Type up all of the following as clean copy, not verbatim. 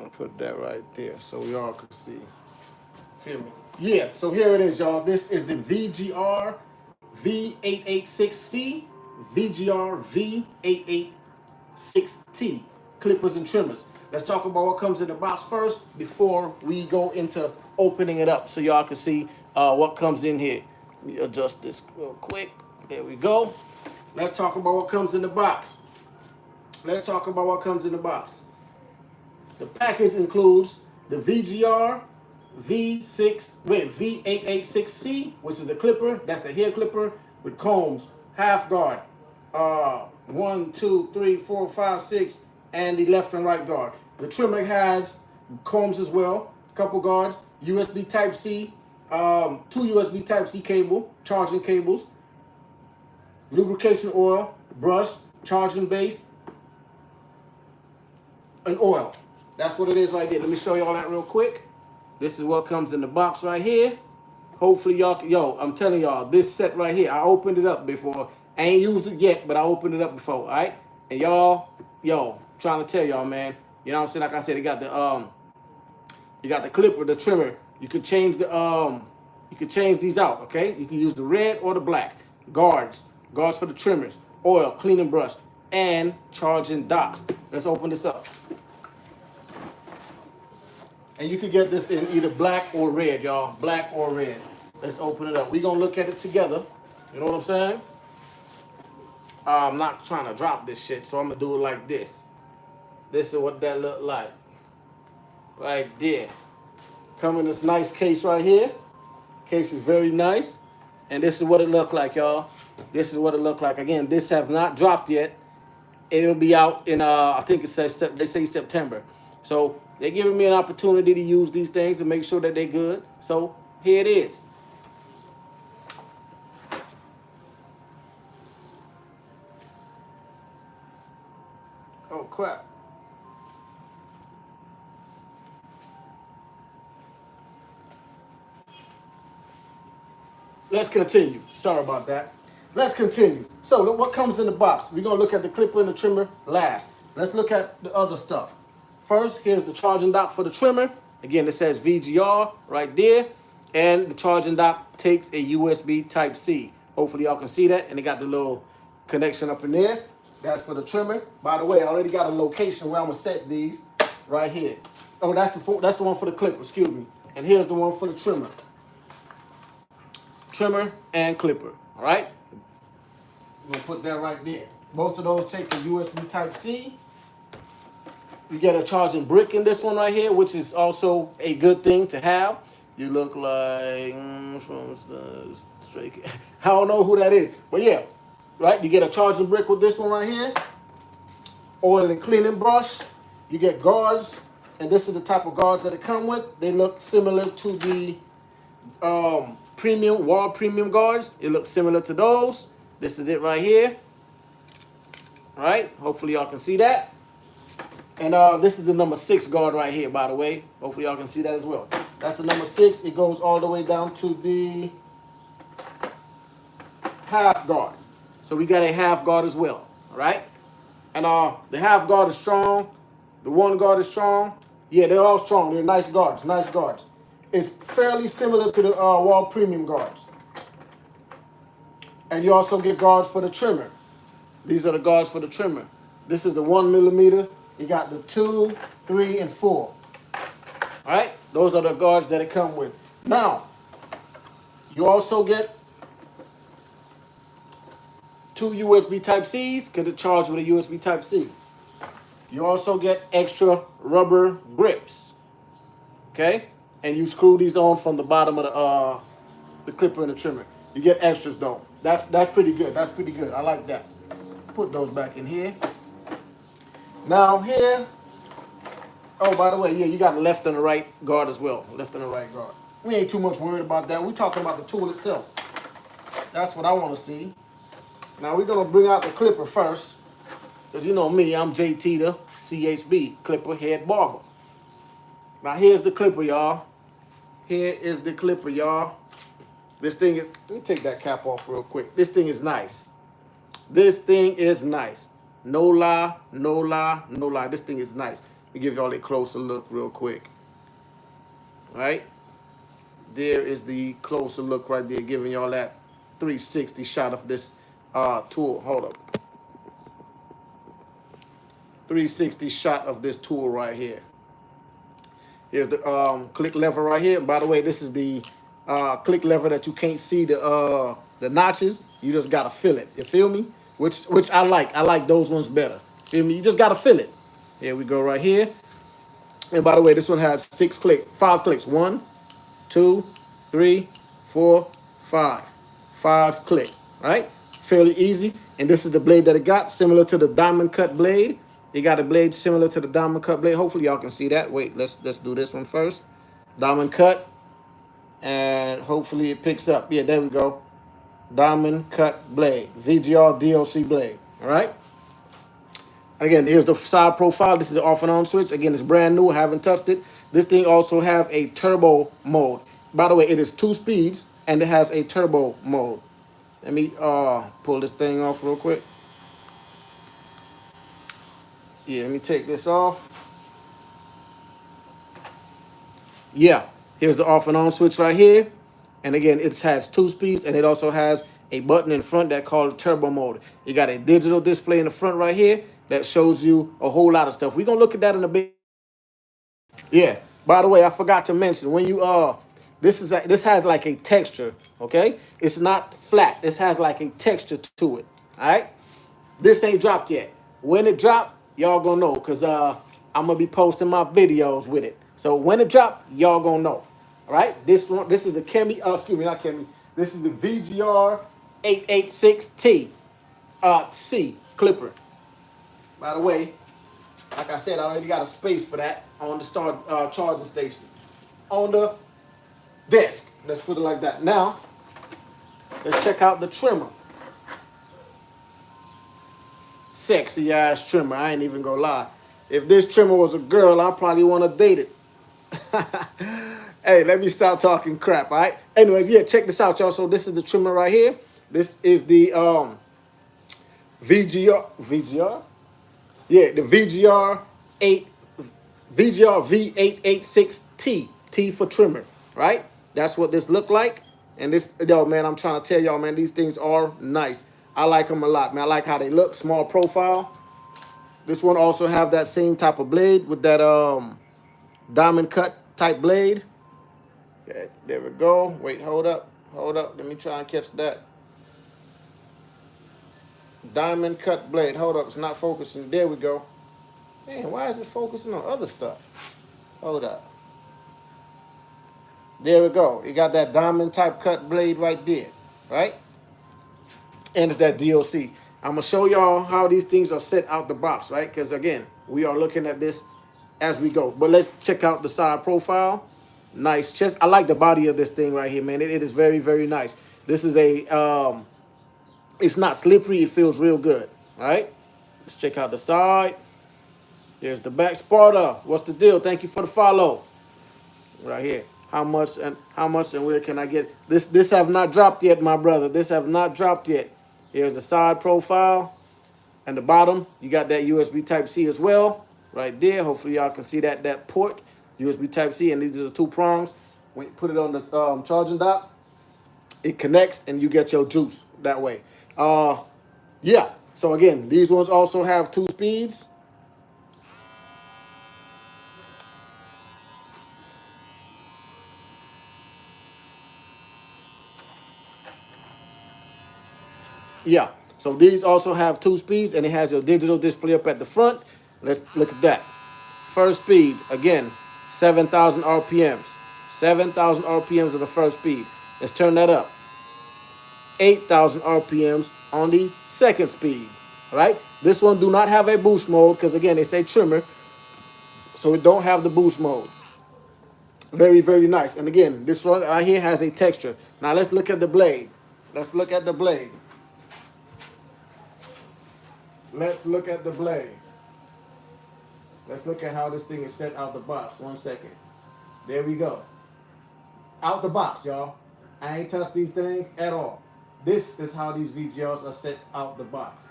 gonna put that right there so we all can see. Feel me? Yeah, so here it is, y'all. This is the VGR V886C, VGR V886T, clippers and trimmers. Let's talk about what comes in the box first before we go into opening it up so y'all can see what comes in here. Let me adjust this real quick. There we go. Let's talk about what comes in the box. Let's talk about what comes in the box. The package includes the VGR V886C, which is a clipper. That's a hair clipper with combs, half guard, 1, 2, 3, 4, 5, 6, and the left and right guard. The trimmer has combs as well, couple guards, USB Type-C, 2 USB Type-C cable, charging cables, lubrication oil, brush, charging base, and oil. That's what it is right there. Let me show y'all that real quick. This is what comes in the box right here. Hopefully y'all, yo, I'm telling y'all, this set right here, I opened it up before. I ain't used it yet, but I opened it up before, all right? And y'all, yo, trying to tell y'all, man, you know what I'm saying? Like I said, you got the clipper, the trimmer. You could change these out, okay? You can use the red or the black. Guards for the trimmers, oil, cleaning brush, and charging docks. Let's open this up. And you can get this in either black or red, y'all. Black or red. Let's open it up. We're going to look at it together. You know what I'm saying? I'm not trying to drop this shit, so I'm going to do it like this. This is what that look like. Right there. Come in this nice case right here. Case is very nice. And this is what it look like, y'all. This is what it look like. Again, this have not dropped yet. It'll be out in, I think it says, they say September. So they're giving me an opportunity to use these things and make sure that they're good. So here it is. Oh, crap. Let's continue. Sorry about that. Let's continue. So what comes in the box? We're going to look at the clipper and the trimmer last. Let's look at the other stuff. First, here's the charging dock for the trimmer. Again, it says VGR right there. And the charging dock takes a USB Type-C. Hopefully y'all can see that. And it got the little connection up in there. That's for the trimmer. By the way, I already got a location where I'm going to set these right here. Oh, that's the one for the clipper, excuse me. And here's the one for the trimmer. Trimmer and clipper, all right? I'm going to put that right there. Both of those take a USB Type-C. You get a charging brick in this one right here, which is also a good thing to have. You look like from straight. I don't know who that is, but yeah, right? You get a charging brick with this one right here. Oil and cleaning brush. You get guards, and this is the type of guards that it come with. They look similar to the premium wall premium guards. It looks similar to those. This is it right here. All right? Hopefully y'all can see that. And this is the number 6 guard right here, by the way. Hopefully y'all can see that as well. That's the number 6. It goes all the way down to the half guard. So we got a half guard as well. All right? And the half guard is strong. The one guard is strong. Yeah, they're all strong. They're nice guards. Nice guards. It's fairly similar to the wall premium guards. And you also get guards for the trimmer. These are the guards for the trimmer. This is the 1mm. You got the 2, 3, and 4. All right? Those are the guards that it come with. Now, you also get 2 USB Type-Cs because it's charged with a USB Type-C. You also get extra rubber grips. Okay? And you screw these on from the bottom of the clipper and the trimmer. You get extras though. That's pretty good. That's pretty good. I like that. Put those back in here. Now here, oh, by the way, yeah, you got the left and the right guard as well. Left and the right guard. We ain't too much worried about that. We're talking about the tool itself. That's what I want to see. Now we're going to bring out the clipper first. Because you know me, I'm JT the CHB, Clipper Head Barber. Now here's the clipper, y'all. Here is the clipper, y'all. This thing is, let me take that cap off real quick. This thing is nice. This thing is nice. No lie, no lie, no lie. This thing is nice. me give y'all a closer look real quick. All right, there is the closer look right there, giving y'all that 360 shot of this tool. Hold up, 360 shot of this tool right here. Here's the click lever right here. And by the way, this is the click lever that you can't see the notches. You just gotta feel it. You feel me? Which I like. I like those ones better. Feel me? You just gotta feel it. Here we go right here. And by the way, this one has 5 clicks. 1, 2, 3, 4, 5. 5 clicks. Right? Fairly easy. And this is the blade that it got, similar to the diamond cut blade. It got a blade similar to the diamond cut blade. Hopefully y'all can see that. Wait, let's do this one first. Diamond cut. And hopefully it picks up. Yeah, there we go. Diamond cut blade. VGR DLC blade. All right. Again, here's the side profile. This is the off and on switch. Again, it's brand new. I haven't touched it. This thing also have a turbo mode. By the way, it is 2 speeds and it has a turbo mode. Let me pull this thing off real quick. Yeah, let me take this off. Yeah, here's the off and on switch right here. And again, it has 2 speeds and it also has a button in front that called turbo mode. You got a digital display in the front right here that shows you a whole lot of stuff. We're gonna look at that in a bit. Yeah, by the way, I forgot to mention, when you this has like a texture, okay? It's not flat. This has like a texture to it. All right. This ain't dropped yet. When it drop, y'all gonna know, because I'm gonna be posting my videos with it. So when it drop, y'all gonna know. All right. This is the this is the VGR V886T C clipper. By the way, like I said, I already got a space for that on the charging station on the desk. Let's put it like that. Now, let's check out the trimmer. Sexy ass trimmer. I ain't even gonna lie. If this trimmer was a girl, I probably want to date it. Hey, let me stop talking crap, all right? Anyways, yeah, check this out, y'all. So this is the trimmer right here. This is the VGR? Yeah, the VGR V886T. T for trimmer, right? That's what this look like. And this, yo, man, I'm trying to tell y'all, man, these things are nice. I like them a lot, man. I like how they look, small profile. This one also have that same type of blade with that diamond cut type blade. Yes, there we go. Wait, hold up. Let me try and catch that. Diamond cut blade. Hold up, it's not focusing. There we go. Man, why is it focusing on other stuff? Hold up. There we go. You got that diamond type cut blade right there, right? And it's that DLC. I'm gonna show y'all how these things are set out the box, right? Because again, we are looking at this as we go. But let's check out the side profile. Nice chest. I like the body of this thing right here, man. It is very, very nice. This is a it's not slippery. It feels real good. All right. Let's check out the side. There's the back. Sparta, what's the deal? Thank you for the follow. Right here. How much and where can I get this? This have not dropped yet, my brother. This have not dropped yet. Here's the side profile. And the bottom, you got that USB Type-C as well. Right there. Hopefully y'all can see that port. USB Type-C, and these are the 2 prongs. When you put it on the charging dock, it connects and you get your juice that way. Yeah. So again, these ones also have 2 speeds. Yeah. So these also have 2 speeds, and it has your digital display up at the front. Let's look at that. First speed, again, 7,000 RPMs. 7,000 RPMs of the first speed. Let's turn that up. 8,000 RPMs on the second speed. All right. This one do not have a boost mode because, again, it's a trimmer. So it don't have the boost mode. Very, very nice. And again, this one right here has a texture. Now let's look at the blade. Let's look at the blade. Let's look at the blade. Let's look at how this thing is set out the box. 1 second. There we go. Out the box, y'all. I ain't touched these things at all. This is how these VGRs are set out the box.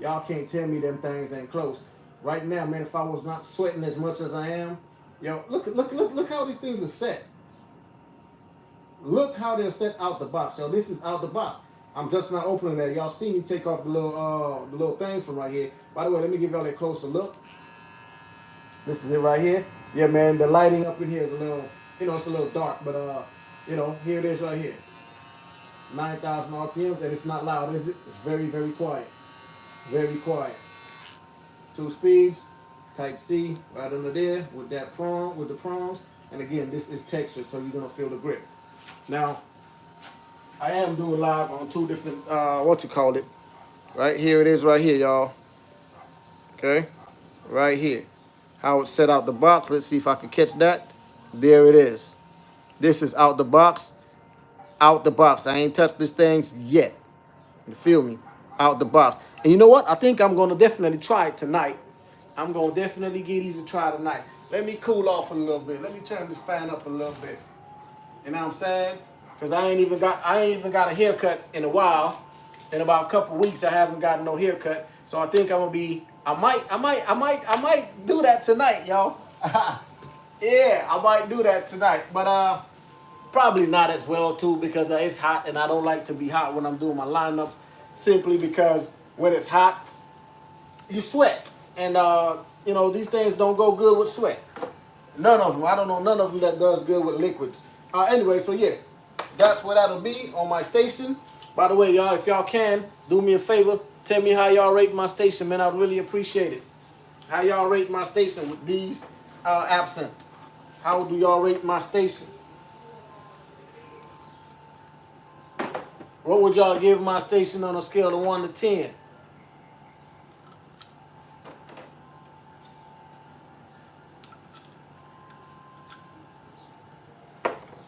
Y'all can't tell me them things ain't close. right now, man, if I was not sweating as much as I am, yo, look how these things are set. Look how they're set out the box. So this is out the box. I'm just not opening that. Y'all see me take off the little thing from right here. By the way, let me give y'all a closer look. This is it right here. Yeah, man, the lighting up in here is a little, it's a little dark, but here it is right here. 9,000 RPMs, and it's not loud, is it? It's very, very quiet. Very quiet. 2 speeds, Type C right under there with that prong, with the prongs. And again, this is texture, so you're gonna feel the grip. Now, I am doing live on 2 different, right here it is right here, y'all. Okay, right here. How it's set out the box. Let's see if I can catch that. There it is. This is out the box. Out the box. I ain't touched these things yet. You feel me? Out the box. And you know what? I think I'm going to definitely try it tonight. I'm going to definitely give these a try tonight. Let me cool off a little bit. Let me turn this fan up a little bit. You know what I'm saying? Because I ain't even got a haircut in a while. In about a couple weeks, I haven't gotten no haircut. So I think I'm gonna be. I might do that tonight, y'all. Yeah, I might do that tonight. But probably not as well too, because it's hot and I don't like to be hot when I'm doing my lineups. Simply because when it's hot, you sweat, and these things don't go good with sweat. None of them. I don't know none of them that does good with liquids. Anyway, so yeah, that's what that'll be on my station. By the way, y'all, if y'all can, do me a favor. Tell me how y'all rate my station, man. I'd really appreciate it. How y'all rate my station with these absent? How do y'all rate my station? What would y'all give my station on a scale of 1 to 10?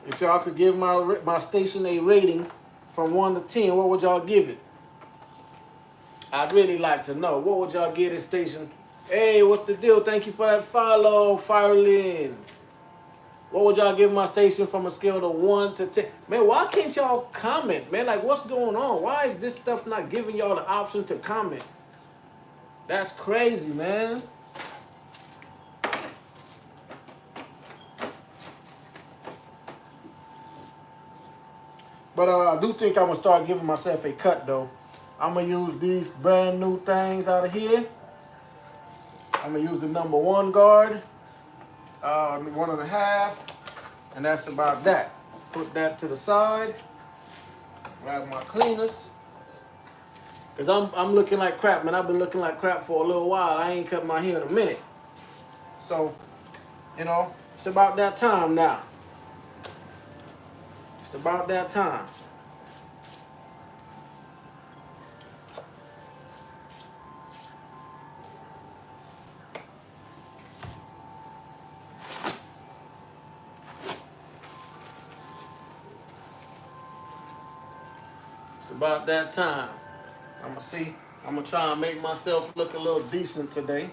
If y'all could give my station a rating from 1 to 10, what would y'all give it? I'd really like to know. What would y'all give this station? Hey, what's the deal? Thank you for that follow, Firelin. What would y'all give my station from a scale of 1 to 10? Man, why can't y'all comment, man? Like, what's going on? Why is this stuff not giving y'all the option to comment? That's crazy, man. But I do think I'm going to start giving myself a cut, though. I'm going to use these brand new things out of here. I'm going to use the number 1 guard, 1.5, and that's about that. Put that to the side. Grab my cleaners. Because I'm looking like crap, man. I've been looking like crap for a little while. I ain't cut my hair in a minute. So, it's about that time now. It's about that time. It's about that time. I'm gonna try and make myself look a little decent today.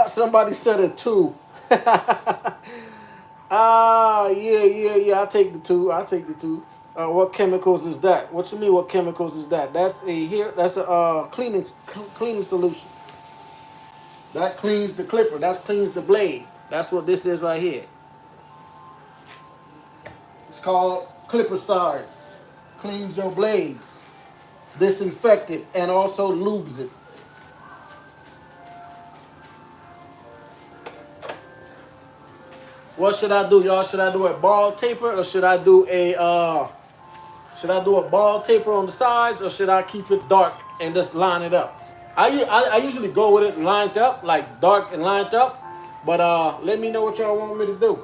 Somebody said a 2. Yeah. I'll take the 2. What chemicals is that? What you mean? What chemicals is that? That's a cleaning solution. That cleans the clipper. That cleans the blade. That's what this is right here. It's called Clippercide. Cleans your blades, disinfect it, and also lubes it. What should I do, y'all? Should I do a ball taper, or should I do a ball taper on the sides, or should I keep it dark and just line it up? I usually go with it lined up, like dark and lined up. But let me know what y'all want me to do.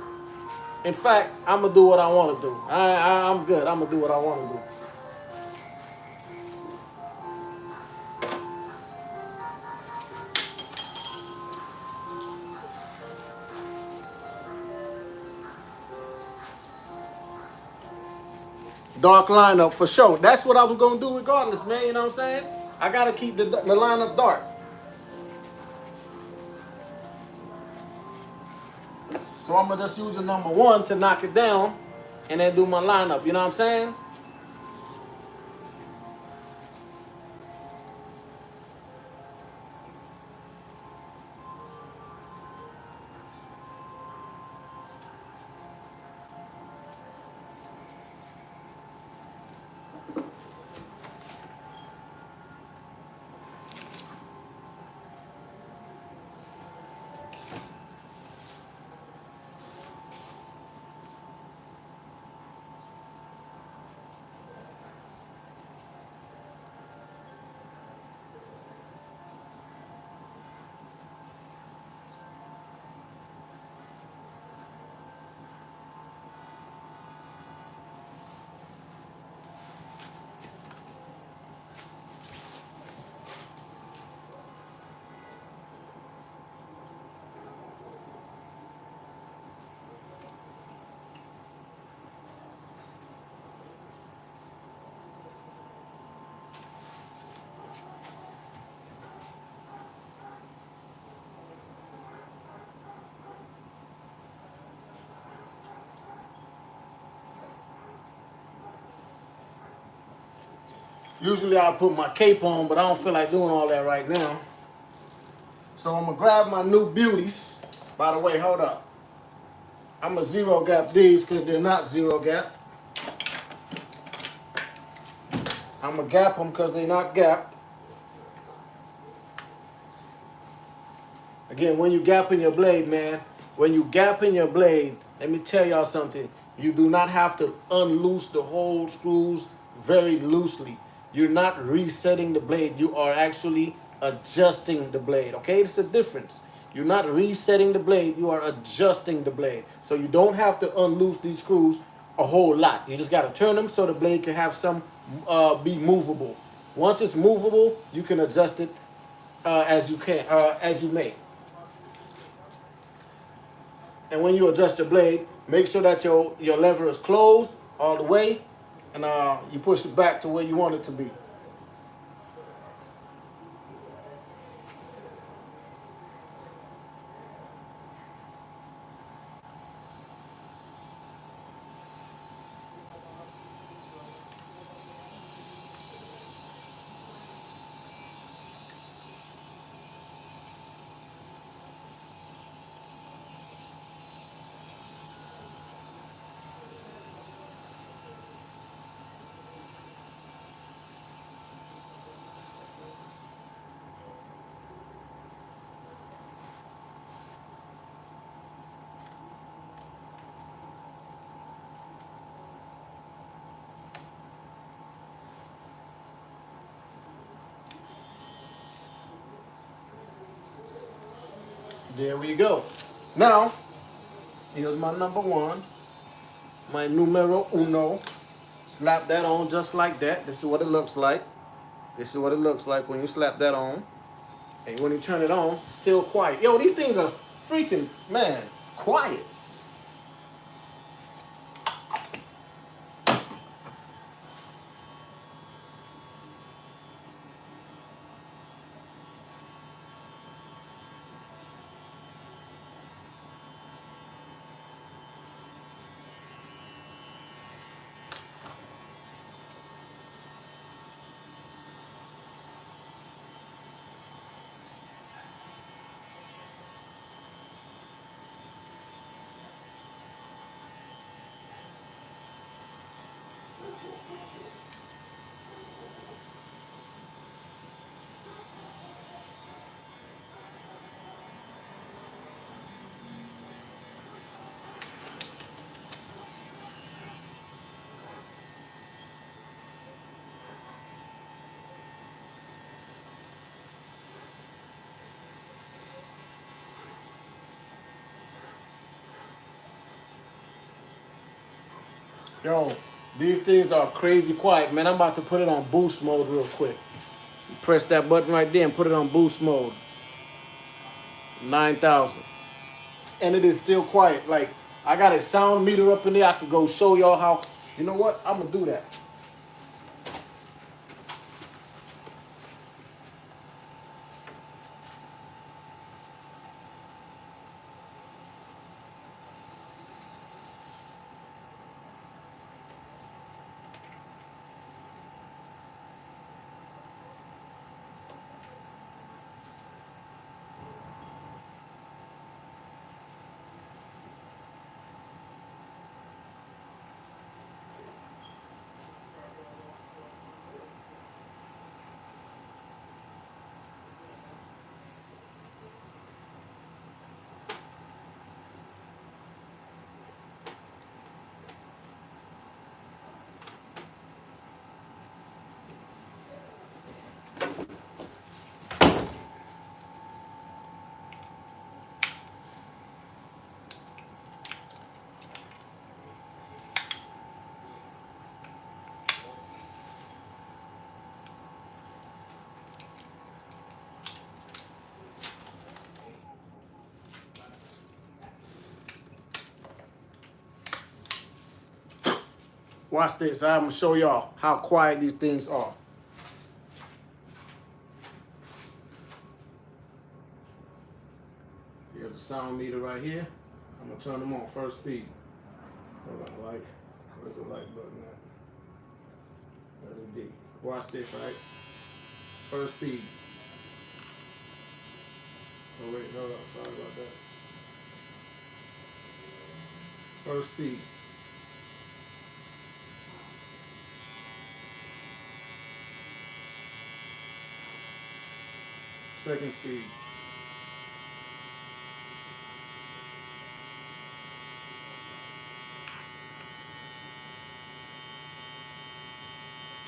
In fact, I'm gonna do what I want to do. I'm good. I'm gonna do what I want to do. dark lineup for sure. That's what I was gonna do regardless, man. You know what I'm saying? I gotta keep the lineup dark. So I'm gonna just use a number 1 to knock it down, and then do my lineup. You know what I'm saying? Usually I'll put my cape on, but I don't feel like doing all that right now. So I'm gonna grab my new beauties. By the way, hold up. I'm gonna zero gap these because they're not zero gap. I'm gonna gap them because they're not gapped. Again, when you gap in your blade, man, when you gap in your blade, let me tell y'all something. You do not have to unloose the whole screws very loosely. You're not resetting the blade. You are actually adjusting the blade, okay? It's a difference. You're not resetting the blade. You are adjusting the blade. So you don't have to unloose these screws a whole lot. You just got to turn them so the blade can have some, be movable. Once it's movable, you can adjust it as you may. And when you adjust your blade, make sure that your lever is closed all the way, and you push it back to where you want it to be. There we go. Now, here's my number 1, my numero uno. Slap that on just like that. This is what it looks like. This is what it looks like when you slap that on. And when you turn it on, still quiet. Yo, these things are freaking, man, quiet. Yo, these things are crazy quiet, man. I'm about to put it on boost mode real quick. Press that button right there and put it on boost mode. 9,000. And it is still quiet. Like, I got a sound meter up in there. I could go show y'all You know what? I'm gonna do that. Watch this. I'm gonna show y'all how quiet these things are. You have the sound meter right here. I'm gonna turn them on first speed. Hold on, light. Where's the light button at? LED. Watch this, right? First speed. Oh wait, hold on. Sorry about that. First speed. Second speed.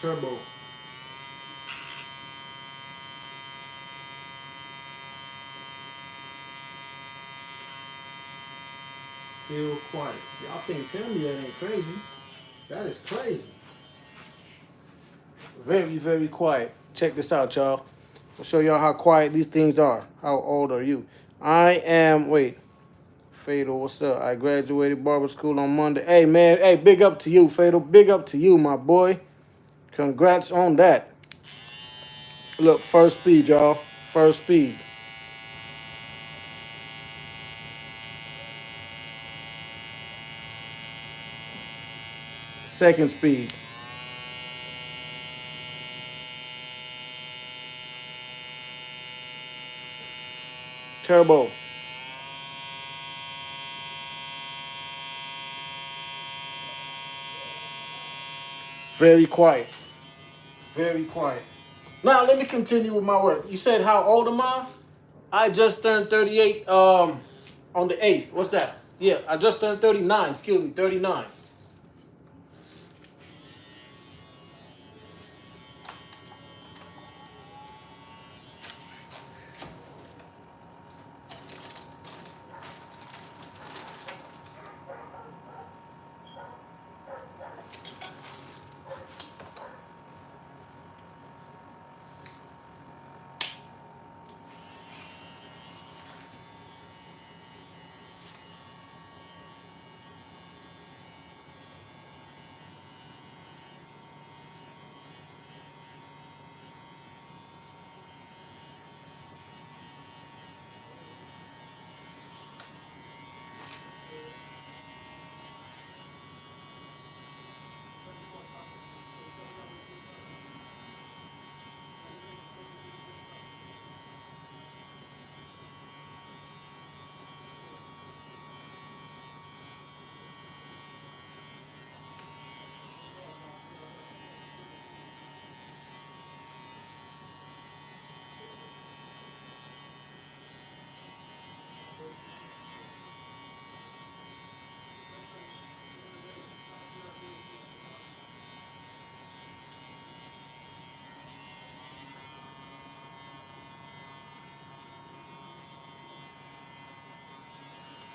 Turbo. Still quiet. Y'all can't tell me that ain't crazy. That is crazy. Very, very quiet. Check this out, y'all. I'll show y'all how quiet these things are. How old are you? I am, wait. Fatal, what's up? I graduated barber school on Monday. Hey, man. Hey, big up to you, Fatal. Big up to you, my boy. Congrats on that. Look, first speed, y'all. First speed. Second speed. Turbo. Very quiet. Very quiet. Now, let me continue with my work. You said, how old am I? I just turned 38 on the 8th. What's that? Yeah, I just turned 39. Excuse me, 39.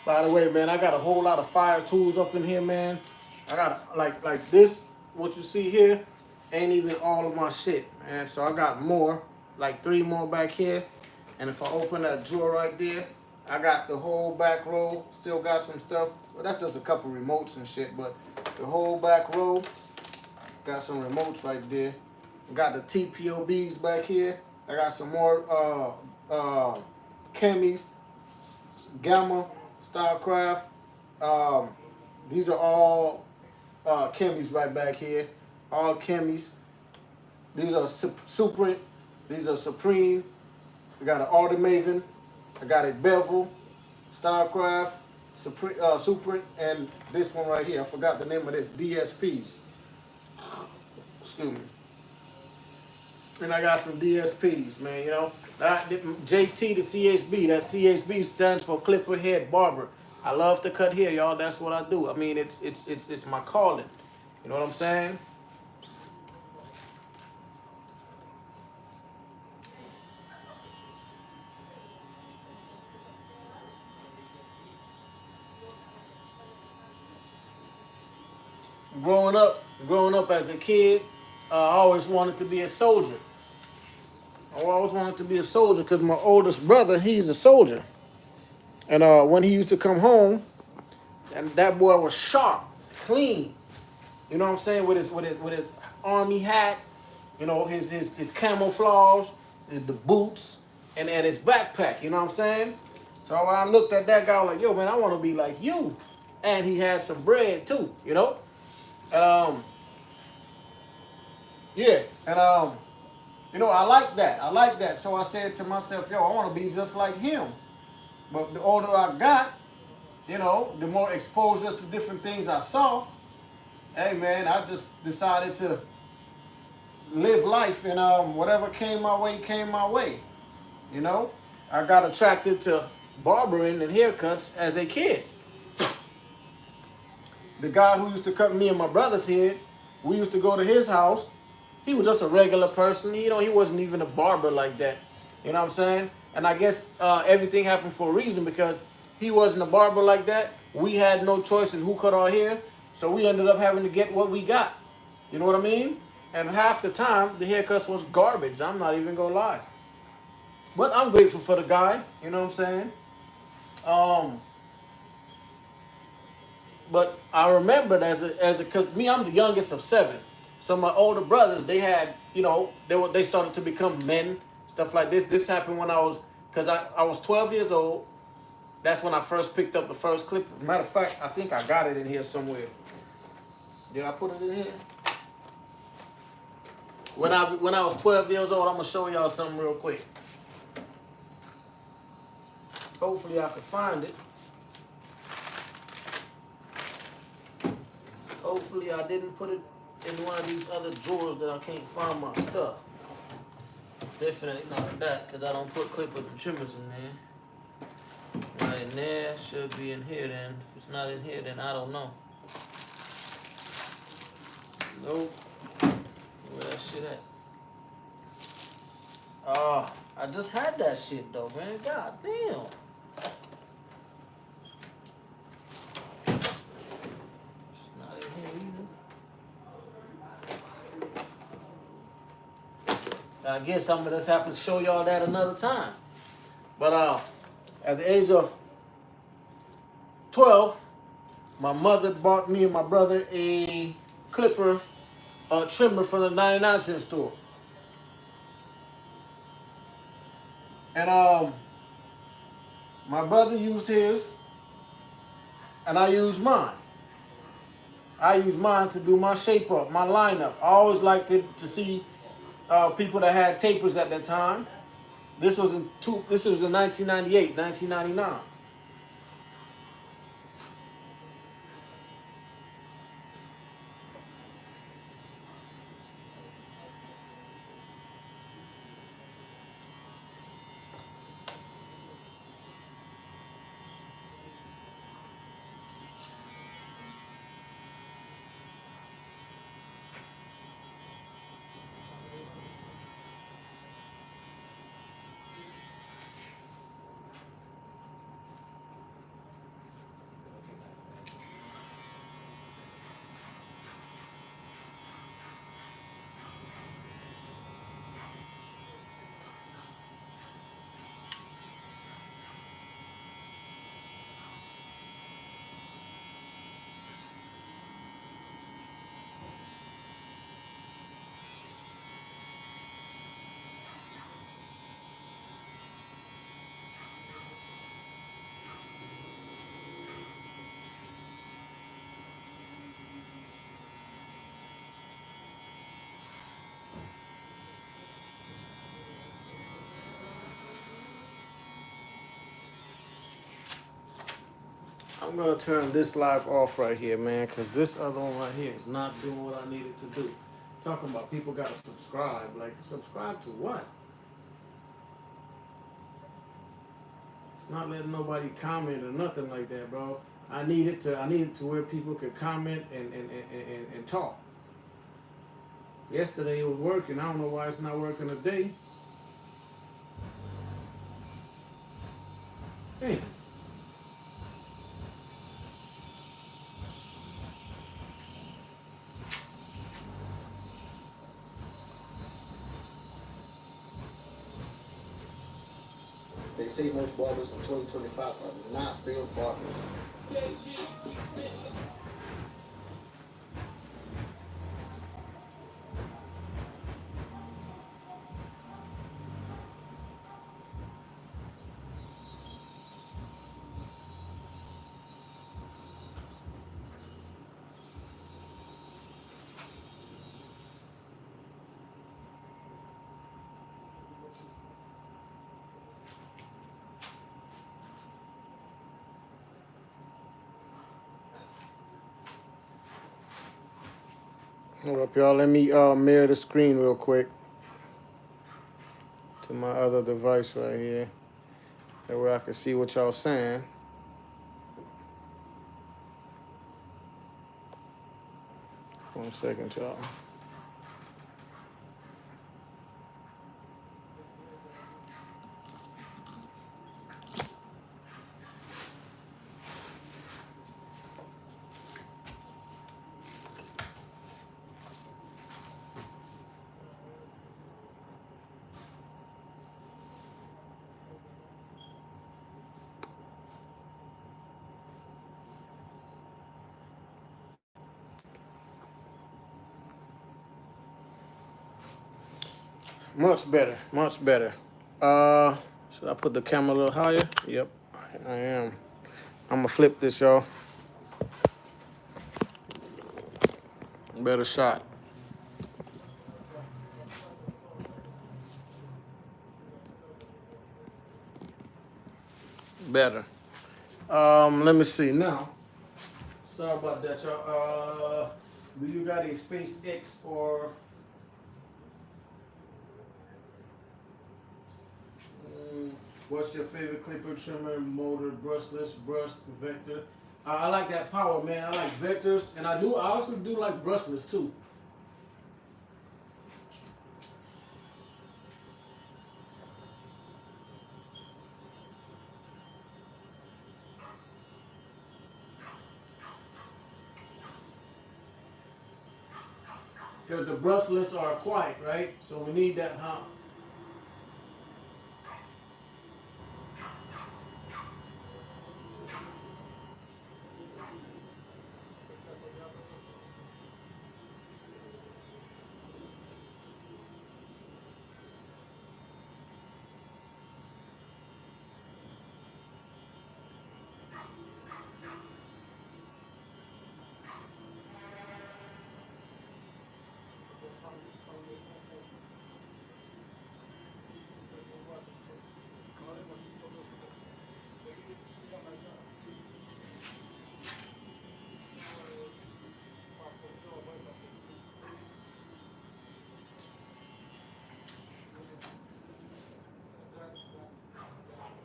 By the way, man, I got a whole lot of fire tools up in here, man. I got like this, what you see here, ain't even all of my shit, man. So I got more, like 3 more back here. And if I open that drawer right there, I got the whole back row. Still got some stuff. Well, that's just a couple remotes and shit, but the whole back row got some remotes right there. Got the TPOBs back here. I got some more Chemis, Gamma, Starcraft. These are all Chemis right back here. All Chemis. These are Supreme. These are Supreme. I got an Automaven. I got a Bevel, Starcraft, Supreme, and this one right here. I forgot the name of this. DSPs. Excuse me. And I got some DSPs, man. You know, JT to CHB. That CHB stands for Clipper Head Barber. I love to cut hair, y'all. That's what I do. I mean, it's my calling. You know what I'm saying? Growing up as a kid, I always wanted to be a soldier. I always wanted to be a soldier because my oldest brother, he's a soldier. And when he used to come home, and that boy was sharp, clean. You know what I'm saying? With his army hat, you know, his camouflage, the boots, and his backpack. You know what I'm saying? So when I looked at that guy, I was like, yo, man, I want to be like you. And he had some bread too, you know? Yeah, and you know, I like that. I like that. So I said to myself, yo, I want to be just like him. But the older I got, you know, the more exposure to different things I saw. Hey, man, I just decided to live life, and whatever came my way, came my way. You know, I got attracted to barbering and haircuts as a kid. The guy who used to cut me and my brother's hair, we used to go to his house. He was just a regular person. You know, he wasn't even a barber like that. You know what I'm saying? And I guess everything happened for a reason because he wasn't a barber like that. We had no choice in who cut our hair. So we ended up having to get what we got. You know what I mean? And half the time, the haircuts was garbage. I'm not even going to lie. But I'm grateful for the guy. You know what I'm saying? But I remembered because me, I'm the youngest of 7. So my older brothers, they had, you know, they started to become men, stuff like this. This happened when I was 12 years old. That's when I first picked up the first clip. Matter of fact, I think I got it in here somewhere. Did I put it in here? When I was 12 years old, I'm gonna show y'all something real quick. Hopefully I can find it. Hopefully I didn't put it in one of these other drawers that I can't find my stuff. Definitely not that, because I don't put clippers and trimmers in there. Right in there, should be in here then. If it's not in here, then I don't know. Nope. Where that shit at? Oh, I just had that shit though, man. God damn. It's not in here either. I guess I'm gonna just have to show y'all that another time. But at the age of 12, my mother bought me and my brother a clipper trimmer from the 99-cent store. And my brother used his, and I used mine. I used mine to do my shape up, my lineup. I always liked to see people that had tapers at that time. This was in 1998, 1999. I'm gonna turn this live off right here, man, because this other one right here is not doing what I needed to do. Talking about people gotta subscribe. Like, subscribe to what? It's not letting nobody comment or nothing like that, bro. I need it to where people could comment and talk. Yesterday it was working. I don't know why it's not working today. Hey. They say most barbers in 2025 are not real barbers. Hold up, y'all. Let me mirror the screen real quick to my other device right here. That way I can see what y'all saying. One second, y'all. Much better, much better. Should I put the camera a little higher? Yep, I am. I'm gonna flip this, y'all. Better shot. Better. Let me see now. Sorry about that, y'all. Do you got a SpaceX or what's your favorite clipper, trimmer, motor, brushless, brush, vector? I like that power, man. I like vectors, and I also do like brushless too. Because the brushless are quiet, right? So we need that hum.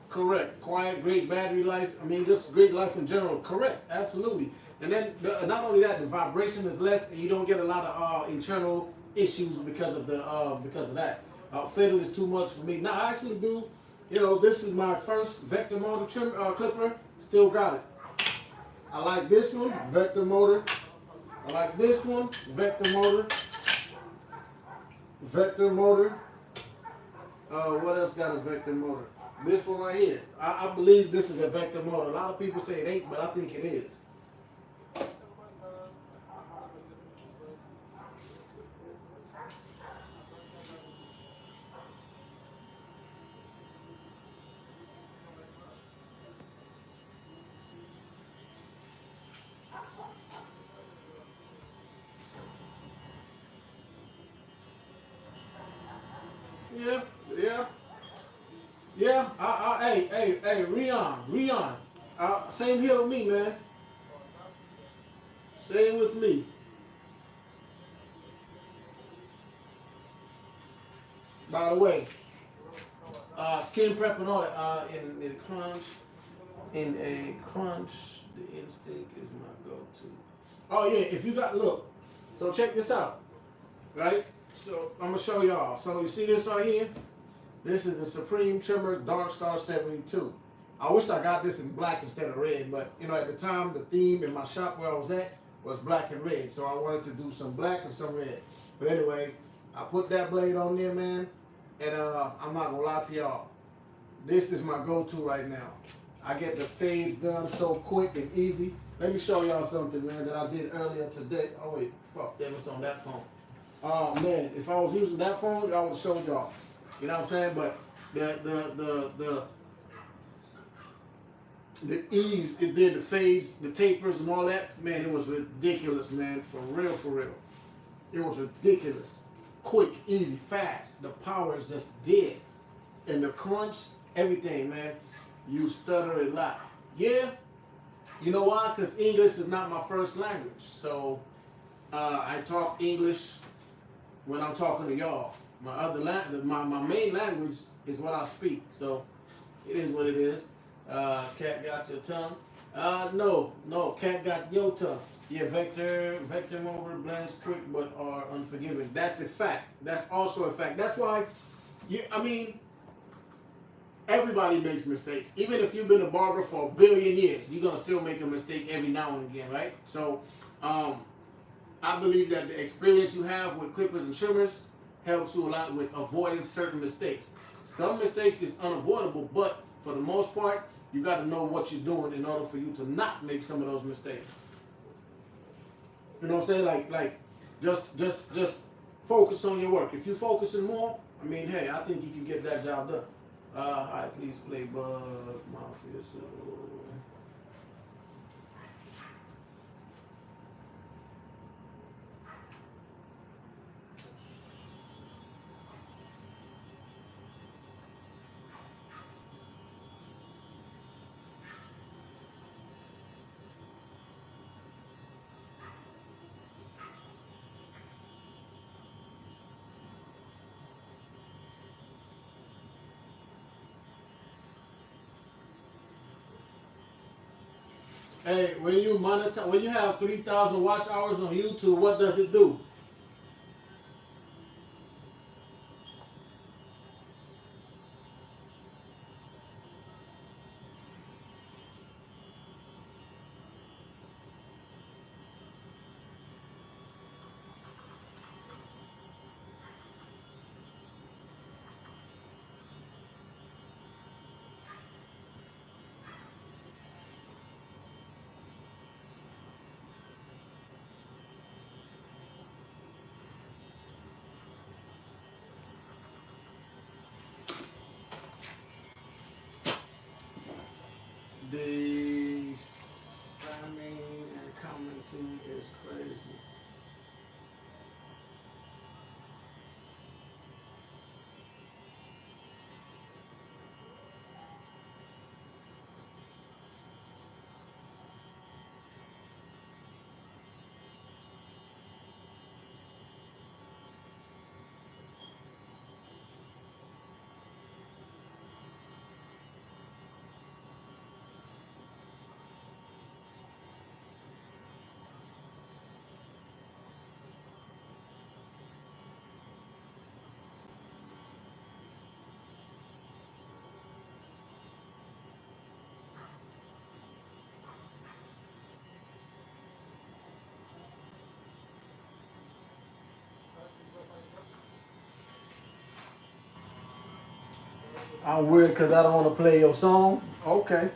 Correct. Quiet, great battery life. I mean, just great life in general. Correct. Absolutely. And then not only that, the vibration is less, and you don't get a lot of internal issues because of that. Fiddle is too much for me. Now I actually do. You know, this is my first vector motor clipper. Still got it. I like this one, vector motor. I like this one, vector motor. Vector motor. What else got a vector motor? This one right here. I believe this is a vector motor. A lot of people say it ain't, but I think it is. Yeah. Hey, Rion. Same here with me, man. Same with me. By the way, skin prep and all that. In a crunch, the instinct is my go-to. Oh yeah, if you got look, so check this out, right? So I'm gonna show y'all. So you see this right here? This is the Supreme Trimmer Dark Star 72. I wish I got this in black instead of red, but you know at the time the theme in my shop where I was at was black and red, so I wanted to do some black and some red. But anyway, I put that blade on there, man, and I'm not gonna lie to y'all. This is my go-to right now. I get the fades done so quick and easy. Let me show y'all something, man, that I did earlier today. Oh wait, fuck, that was on that phone. Oh man, if I was using that phone, I would have showed y'all. You know what I'm saying? But the ease it did, the fades, the tapers and all that, man, it was ridiculous, man. For real, for real. It was ridiculous. Quick, easy, fast. The power is just dead. And the crunch, everything, man. You stutter a lot. Yeah. You know why? Because English is not my first language. So I talk English when I'm talking to y'all. My other my main language is what I speak. So it is what it is. Cat got your tongue. No, cat got your tongue. Yeah, vector mover blends quick but are unforgiving. That's a fact. That's also a fact. That's why everybody makes mistakes. Even if you've been a barber for 1 billion years, you're gonna still make a mistake every now and again, right? So I believe that the experience you have with clippers and trimmers helps you a lot with avoiding certain mistakes. Some mistakes is unavoidable, but for the most part, you got to know what you're doing in order for you to not make some of those mistakes. You know what I'm saying? Like, just focus on your work. If you're focusing more, I mean, hey, I think you can get that job done. Hi, please play Bug Mafia. Hey, when you monetize, when you have 3,000 watch hours on YouTube, what does it do? The spamming and commenting is crazy. I'm weird because I don't want to play your song. Okay.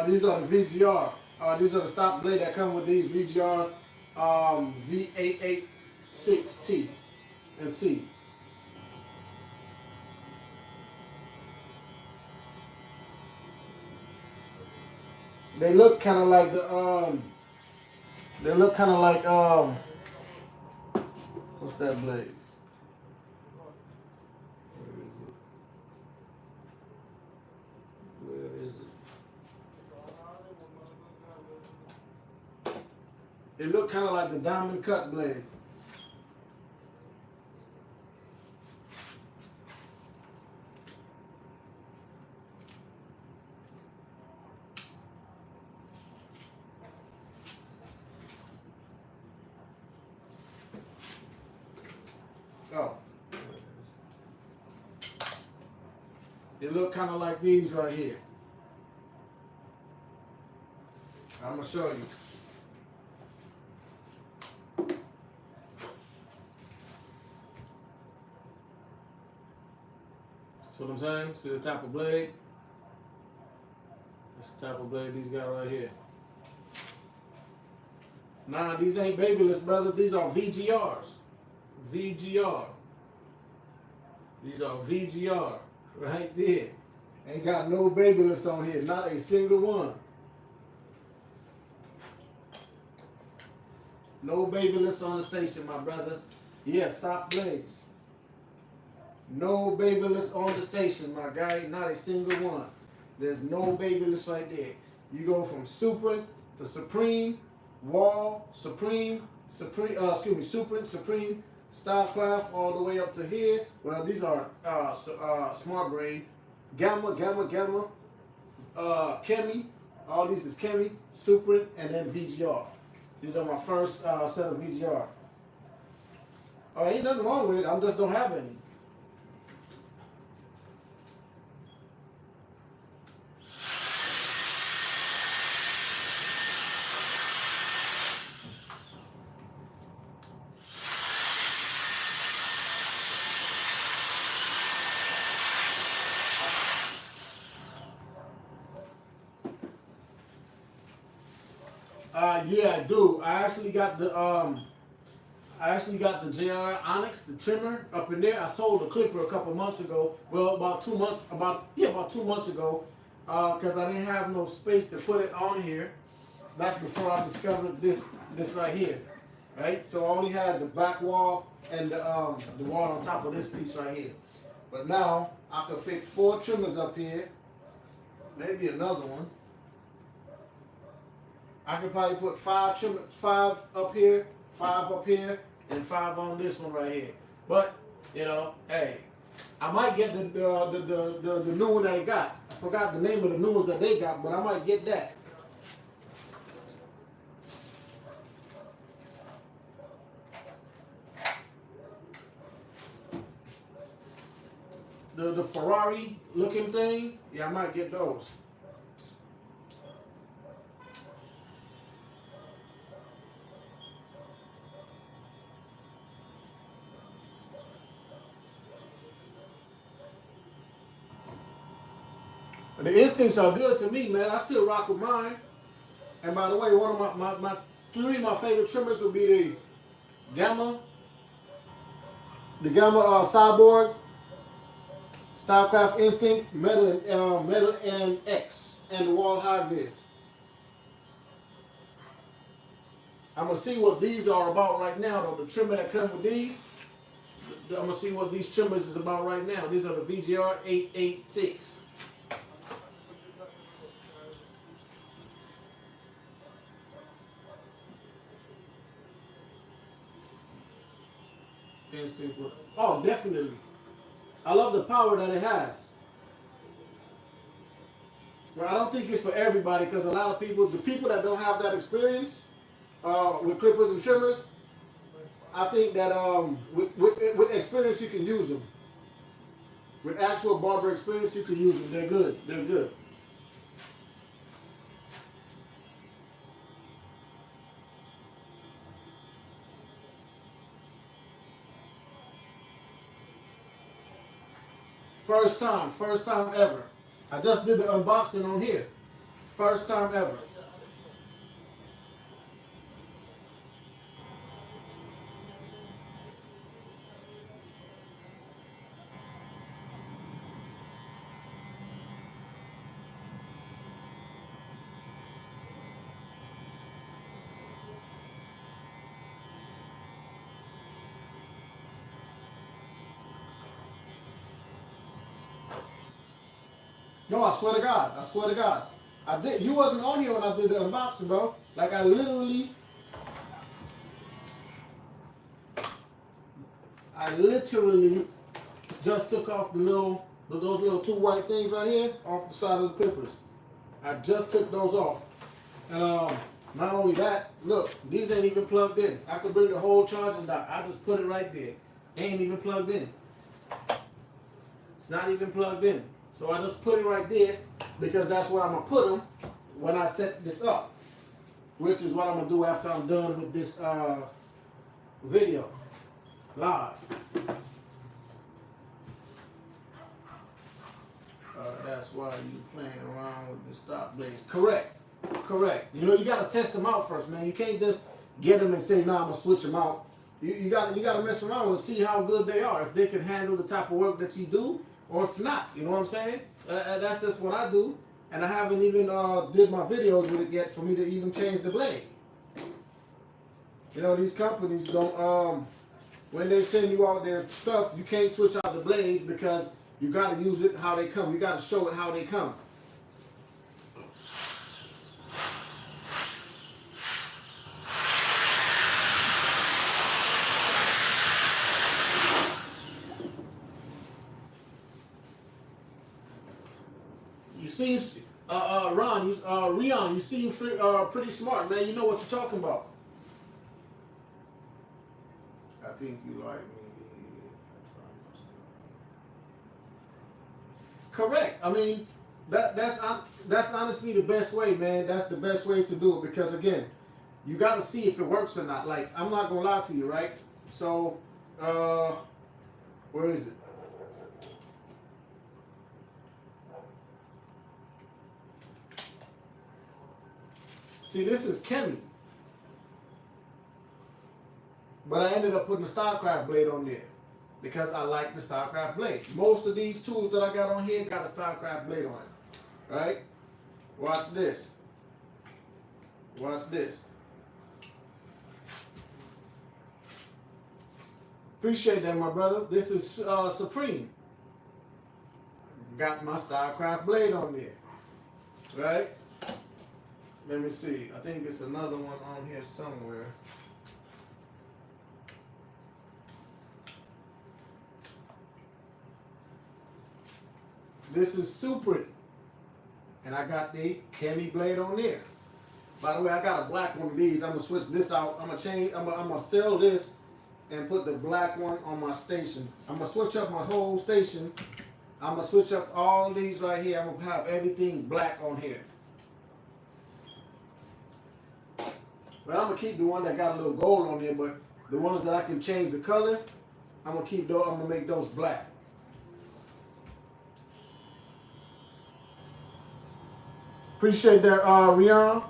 These are the VGR. These are the stock blade that come with these VGR V886T and C. They look kind of like the They look kind of like what's that blade? Where is it? It look kind of like the diamond cut blade. Oh. It look kind of like these right here. I'm gonna show you. See what I'm saying? See the type of blade? That's the type of blade these got right here. Nah, these ain't babyless, brother. These are VGRs. VGR. These are VGR. Right there. Ain't got no babyless on here. Not a single one. No babyless on the station, my brother. Yeah, stop blades. No babyless on the station, my guy. Not a single one. There's no babyless right there. You go from Super to Supreme, Wall, Supreme, Supreme, Stylecraft, all the way up to here. Well, these are Smart Brain, Gamma, Chemi. All these is Chemi, Super, and then VGR. These are my first set of VGR. Oh, ain't nothing wrong with it. I just don't have any. Yeah, I do. I actually got the JR Onyx, the trimmer up in there. I sold the clipper a couple months ago. Well, about 2 months ago, because I didn't have no space to put it on here. That's before I discovered this right here, right? So I only had the back wall and the wall on top of this piece right here. But now I could fit 4 trimmers up here, maybe another one. I could probably put 5 up here, 5 up here, and 5 on this one right here. But you know, hey, I might get the new one that I got. I forgot the name of the new ones that they got, but I might get that. The Ferrari looking thing, yeah, I might get those. The instincts are good to me, man. I still rock with mine. And by the way, one of my 3 of my favorite trimmers would be the Gamma Cyborg, Stylecraft Instinct, Metal and X, and the Wall High Vis. I'm gonna see what these are about right now, though. The trimmer that comes with these, I'm gonna see what these trimmers is about right now. These are the VGR 886. Oh, definitely. I love the power that it has. But I don't think it's for everybody, because a lot of people, the people that don't have that experience with clippers and trimmers, I think that with experience you can use them. With actual barber experience, you can use them. They're good. They're good. First time ever. I just did the unboxing on here. First time ever. No, I swear to God. I swear to God. I did. You wasn't on here when I did the unboxing, bro. Like I literally just took off those little two white things right here off the side of the clippers. I just took those off. And not only that, look, these ain't even plugged in. I could bring the whole charging dock. I just put it right there. Ain't even plugged in. It's not even plugged in. So I just put it right there because that's where I'm going to put them when I set this up. Which is what I'm going to do after I'm done with this video. Live. That's why you playing around with the stop blades. Correct. Correct. You know, you got to test them out first, man. You can't just get them and say, nah, I'm going to switch them out. You got to mess around and see how good they are. If they can handle the type of work that you do, or if not. You know what I'm saying? That's just what I do. And I haven't even did my videos with it yet for me to even change the blade. You know, these companies don't, when they send you out their stuff, you can't switch out the blades because you got to use it how they come. You got to show it how they come. You seem, Rion, you seem pretty smart, man. You know what you're talking about. I think you like me. Correct. I mean, that's honestly the best way, man. That's the best way to do it because, again, you got to see if it works or not. Like, I'm not going to lie to you, right? So, where is it? See, this is Chemi. But I ended up putting a StarCraft blade on there because I like the StarCraft blade. Most of these tools that I got on here got a StarCraft blade on it. Right? Watch this. Watch this. Appreciate that, my brother. This is Supreme. Got my StarCraft blade on there. Right? Let me see. I think it's another one on here somewhere. This is Supreme. And I got the Chemi blade on there. By the way, I got a black one of these. I'm gonna switch this out. I'm gonna sell this and put the black one on my station. I'm gonna switch up my whole station. I'm gonna switch up all these right here. I'm gonna have everything black on here. But I'm gonna keep the one that got a little gold on there, but the ones that I can change the color, I'm gonna keep those, I'm gonna make those black. Appreciate that, Rion.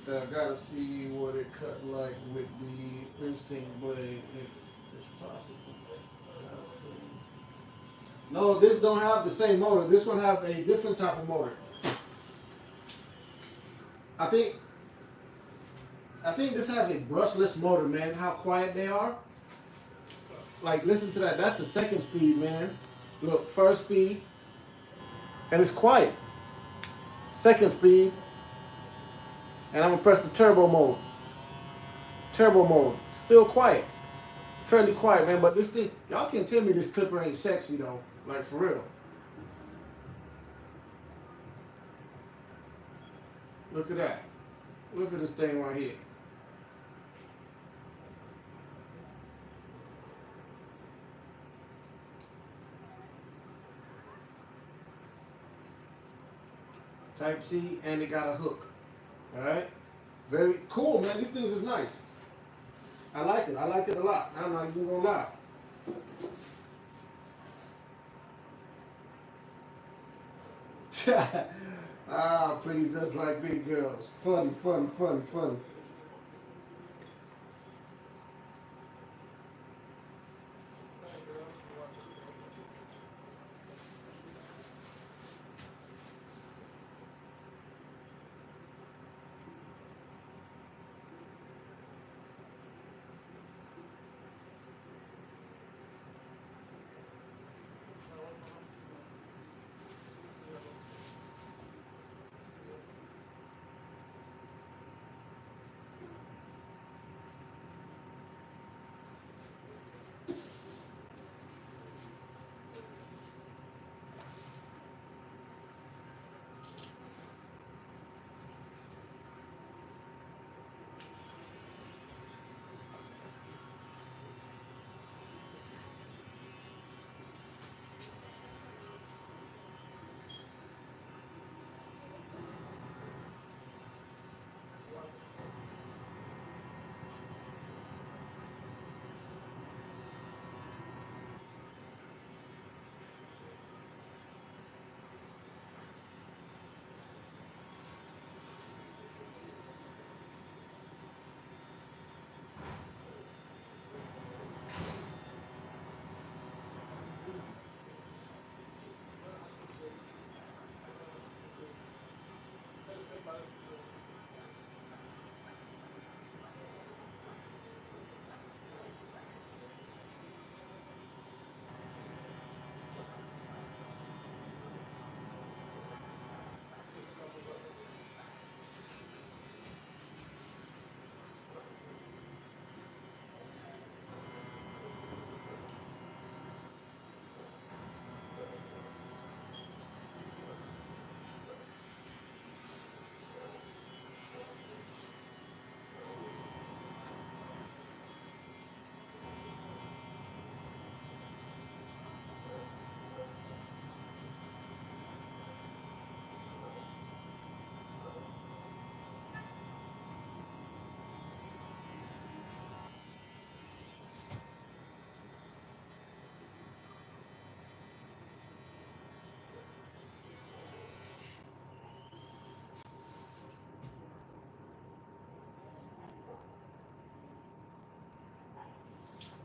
I gotta see what it cut like with the Instinct blade, if it's possible. No, this don't have the same motor. This one have a different type of motor. I think this have a brushless motor, man. How quiet they are. Like, listen to that. That's the second speed, man. Look, first speed, and it's quiet. Second speed. And I'm gonna press the turbo mode. Turbo mode, still quiet, fairly quiet, man. But this thing, y'all can't tell me this clipper ain't sexy though, like for real. Look at that. Look at this thing right here. Type C, and it got a hook. All right, very cool, man. These things is nice. I like it. I like it a lot. I'm not even gonna lie. Ah, pretty just like big girls. Funny, funny, funny, funny.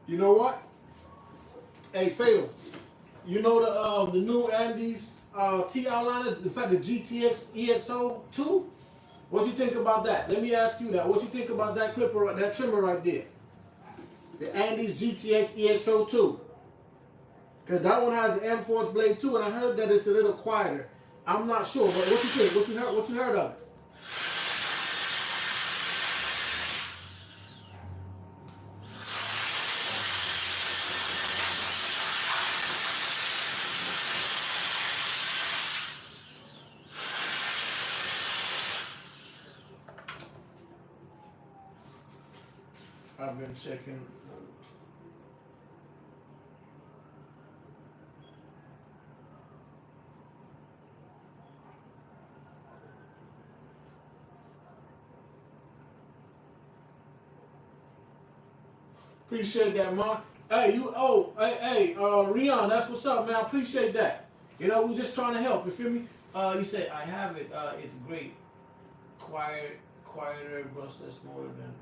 You know what? Hey, Fatal. You know the new Andes T outliner, the fact the GTX EXO2. What you think about that? Let me ask you that. What you think about that clipper, that trimmer right there? The Andes GTX EXO2. Because that one has the M-Force Blade 2, and I heard that it's a little quieter. I'm not sure, but what you think? What you heard of it? I've been checking. Appreciate that, man. Hey, Rion, that's what's up, man. I appreciate that. You know, we just trying to help. You feel me? You said I have it. It's great. Quieter, brushless, more than.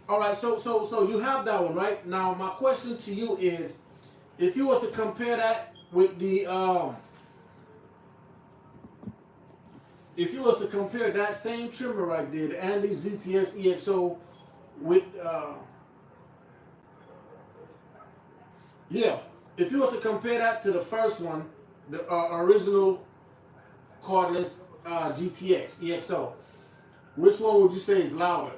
All right, so you have that one, right? Now, my question to you is, if you was to compare that with the if you was to compare that same trimmer right there, the Andes GTX EXO with yeah, if you was to compare that to the first one, the original cordless GTX EXO, which one would you say is louder?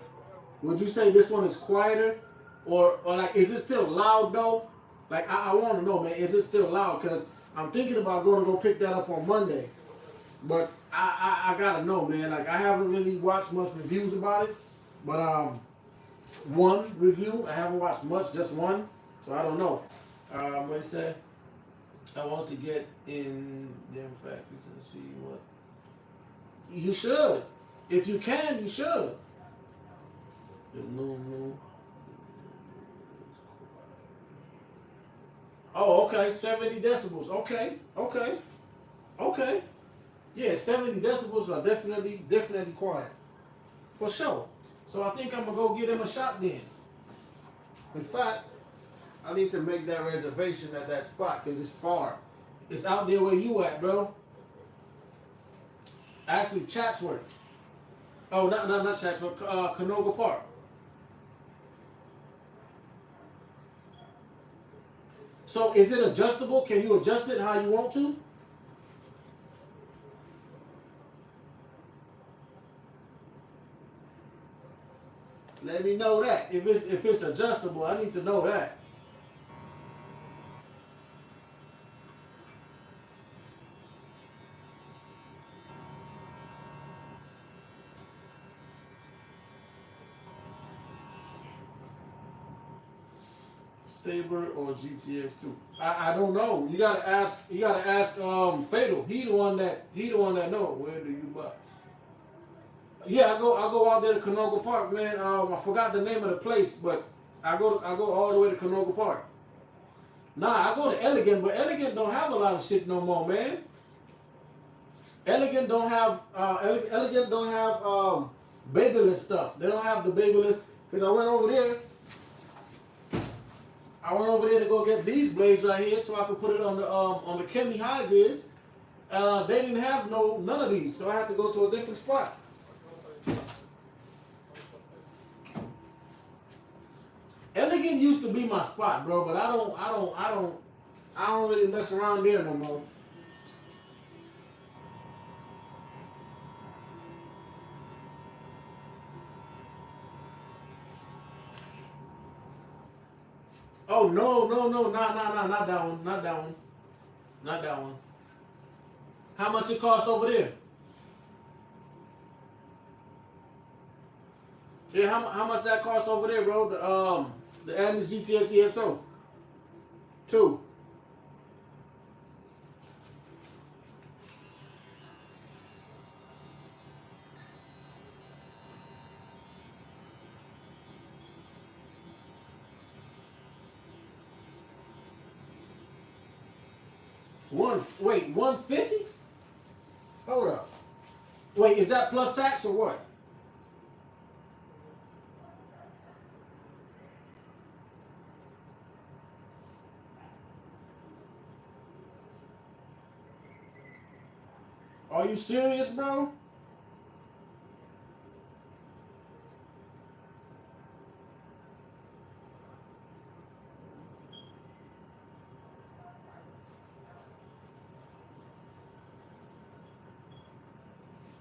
Would you say this one is quieter, or like, is it still loud though? Like, I want to know, man, is it still loud? Because I'm thinking about going to go pick that up on Monday. But I gotta know, man. Like I haven't really watched much reviews about it, but one review. I haven't watched much, just one, so I don't know. What it said. I want to get in them factories and see what you should. If you can, you should. Oh, okay, 70 decibels. Okay, okay, okay. Yeah, 70 decibels are definitely quiet. For sure. So I think I'm gonna go get him a shot then. In fact, I need to make that reservation at that spot because it's far. It's out there where you at, bro. Actually, Chatsworth. Oh, not Chatsworth. Canoga Park. So is it adjustable? Can you adjust it how you want to? Let me know that. If it's adjustable, I need to know that. Saber or GTX2? I don't know. You gotta ask Fatal. He the one that know. Where do you buy? Yeah, I go out there to Canoga Park, man. I forgot the name of the place, but I go all the way to Canoga Park. Nah, I go to Elegant, but Elegant don't have a lot of shit no more, man. Elegant don't have Babyless stuff. They don't have the Babyless because I went over there to go get these blades right here so I could put it on the Kemi High Vis. They didn't have none of these, so I had to go to a different spot. Elegant used to be my spot, bro, but I don't really mess around there no more. Oh no, not that one, not that one. How much it cost over there? Yeah, how much that cost over there, bro? The Adams GTX EXO 2. Wait, 150? Hold up. Wait, is that plus tax or what? Are you serious, bro?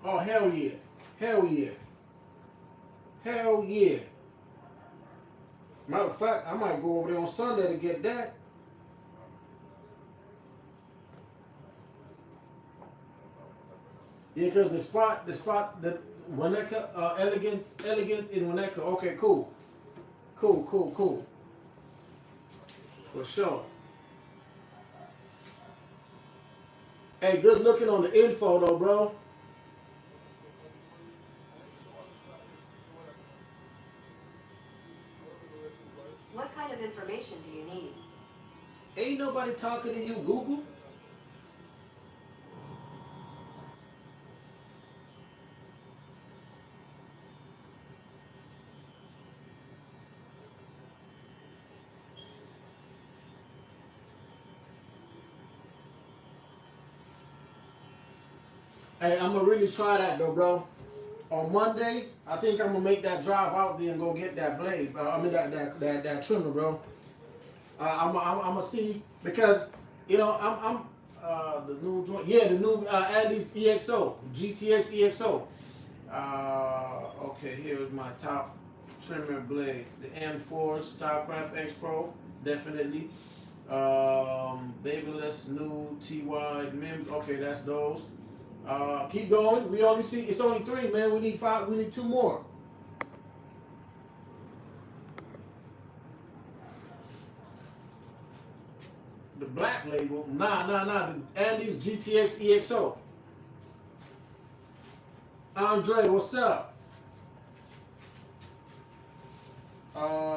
Oh, hell yeah. Hell yeah. Hell yeah. Matter of fact, I might go over there on Sunday to get that. Yeah, because the spot, the Winnetka, elegant in Winnetka. Okay, cool. Cool. For sure. Hey, good looking on the info though, bro. What kind of information do you need? Ain't nobody talking to you, Google. Hey, I'm gonna really try that though, bro. On Monday, I think I'm gonna make that drive out there and go get that blade, bro. I mean that trimmer, bro. I'm gonna see because I'm the new joint. Yeah, the new Atlas EXO GTX EXO. Okay, here's my top trimmer blades. The M4 Starcraft X Pro, definitely. Babyless new TY Mims. Okay, that's those. Keep going. We only see it's only 3, man. We need 5. We need 2 more. The black label. Nah. The Andes GTX EXO. Andre, what's up?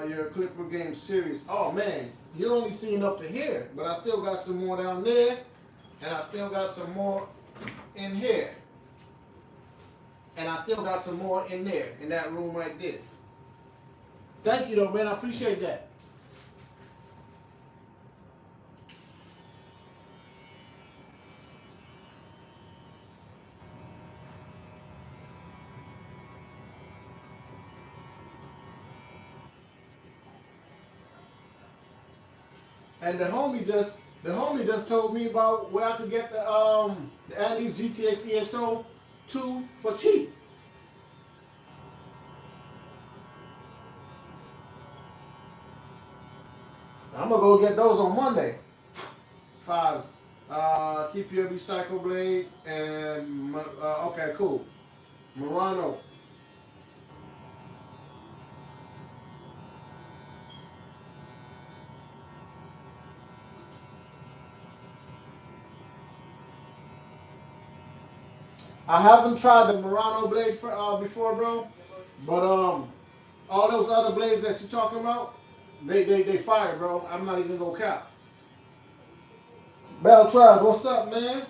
Your Clipper Game Series. Oh man, you only seen up to here, but I still got some more down there, and I still got some more in here, and I still got some more in there, in that room right there. Thank you though, man. I appreciate that. And the homie just told me about where I could get the Andes GTX EXO 2 for cheap. I'm gonna go get those on Monday. 5 TPLB Cycle Blade and okay, cool. Murano. I haven't tried the Murano blade before, bro. But all those other blades that you're talking about, they fire, bro. I'm not even gonna cap. Battle Tribes, what's up, man?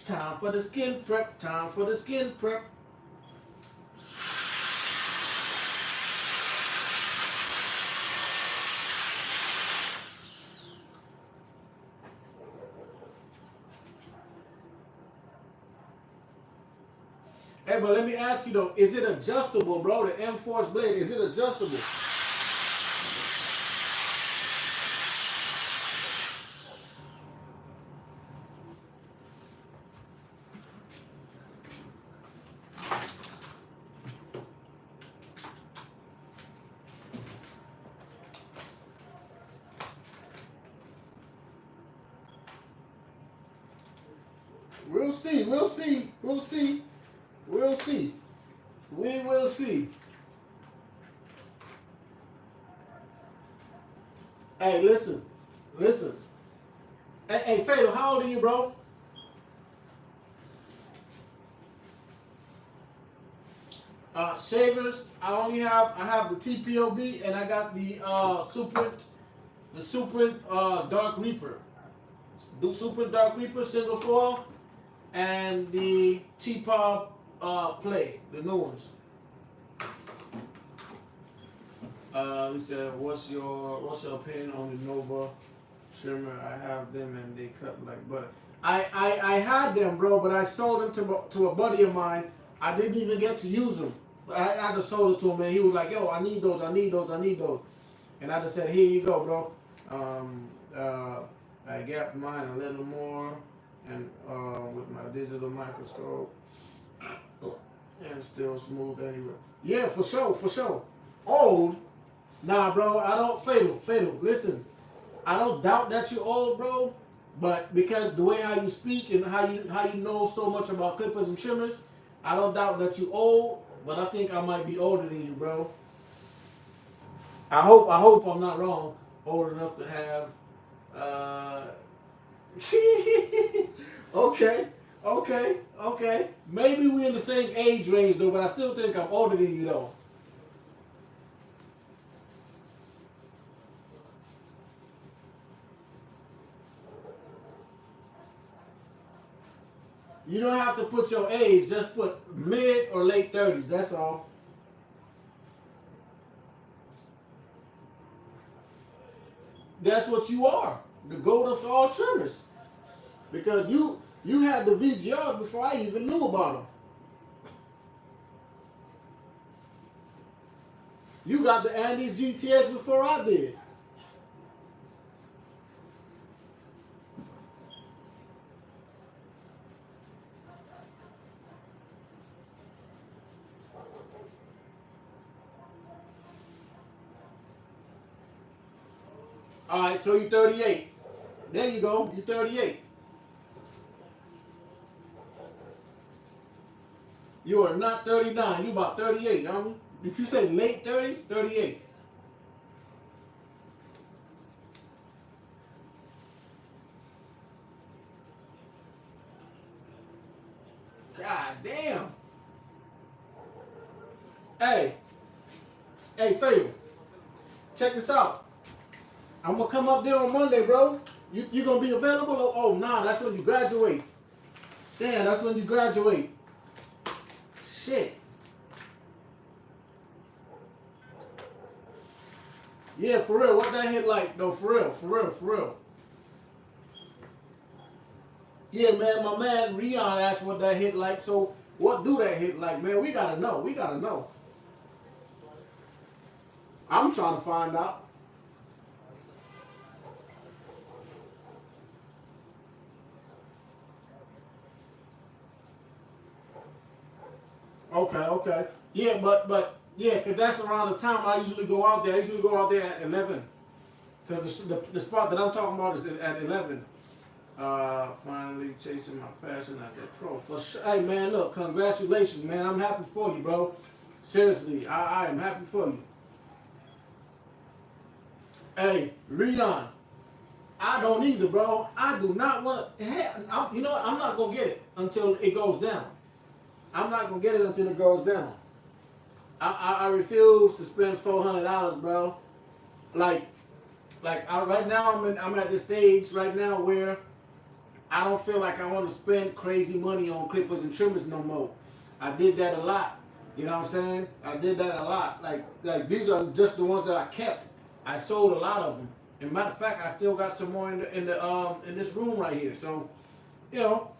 Time for the skin prep. Time for the skin prep. Hey, but let me ask you though, is it adjustable, bro? The M-Force blade, is it adjustable? We'll see. We'll see. We'll see. We'll see. We will see. Hey, listen. Listen. Hey, Fatal, how old are you, bro? Shavers, I have the TPOB and I got the Super Dark Reaper. The Super Dark Reaper single foil and the T-Pop Play, the new ones. He said, what's your opinion on the Nova trimmer? I have them and they cut like butter. I had them, bro, but I sold them to a buddy of mine. I didn't even get to use them. But I just sold it to him, and he was like, yo, I need those. And I just said, here you go, bro. I got mine a little more, and with my digital microscope, and still smooth anyway. Yeah, for sure. Old? Nah, bro, I don't, Fatal, listen. I don't doubt that you're old, bro, but because the way how you speak and how you know so much about clippers and trimmers, I don't doubt that you're old, but I think I might be older than you, bro. I hope I'm not wrong. Old enough to have okay. Maybe we in the same age range though, but I still think I'm older than you though. You don't have to put your age, just put mid or late 30s, that's all. that's what you are. The goat of all trimmers. Because you had the VGR before I even knew about them. You got the Andes GTS before I did. All right, so you 38. There you go. You 38. You are not 39. You about 38, aren't you? If you say late 30s, 38. God damn. Hey, Fail. Check this out. I'm gonna come up there on Monday, bro. You gonna be available? Oh, nah, that's when you graduate. Damn, that's when you graduate. Shit. Yeah, for real. What that hit like, though? For real. Yeah, man, my man Rion asked what that hit like. So, what do that hit like, man? We gotta know. I'm trying to find out. Okay. Yeah, but yeah, cause that's around the time I usually go out there. I usually go out there at 11. Cause the spot that I'm talking about is at 11. Finally chasing my passion at that pro. For sure. Hey man, look, congratulations, man. I'm happy for you, bro. Seriously, I am happy for you. Hey, Rion, I don't either, bro. I do not want to. You know what? I'm not gonna get it until it goes down. I'm not gonna get it until it goes down. I refuse to spend $400, bro. Like right now I'm at this stage right now where I don't feel like I want to spend crazy money on clippers and trimmers no more. I did that a lot. You know what I'm saying? I did that a lot. Like these are just the ones that I kept. I sold a lot of them. And matter of fact, I still got some more in this room right here. So, you know.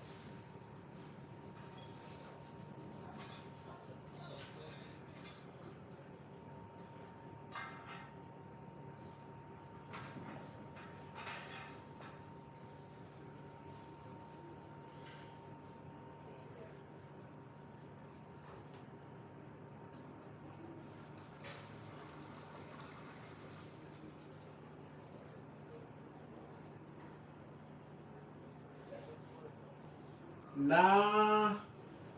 Nah,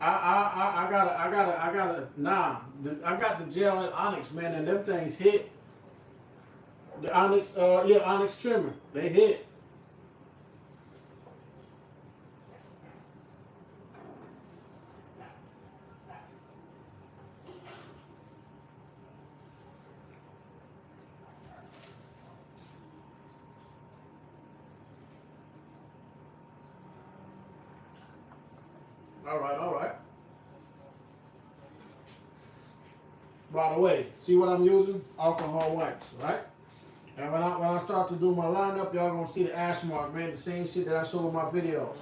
I gotta, nah. I got the JRL Onyx, man, and them things hit. The Onyx, Onyx trimmer, they hit. All right. By the way, see what I'm using? Alcohol wipes, right? And when I start to do my lineup, y'all gonna see the ash mark, man. The same shit that I show in my videos.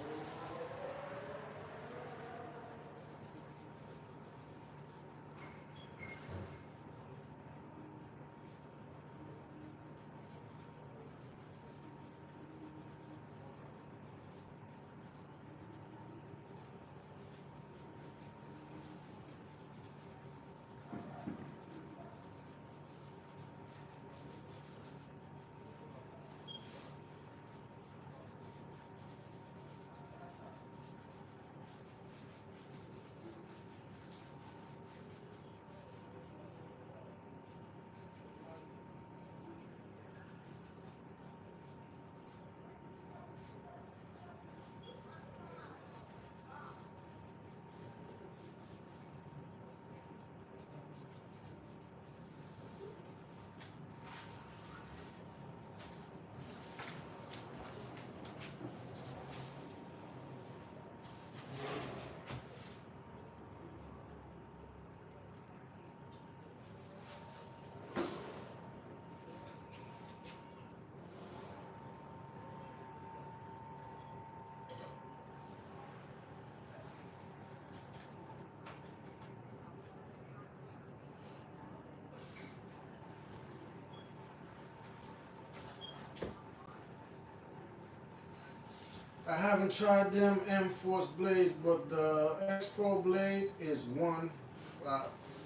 I haven't tried them M-Force blades, but the X-Pro blade is one.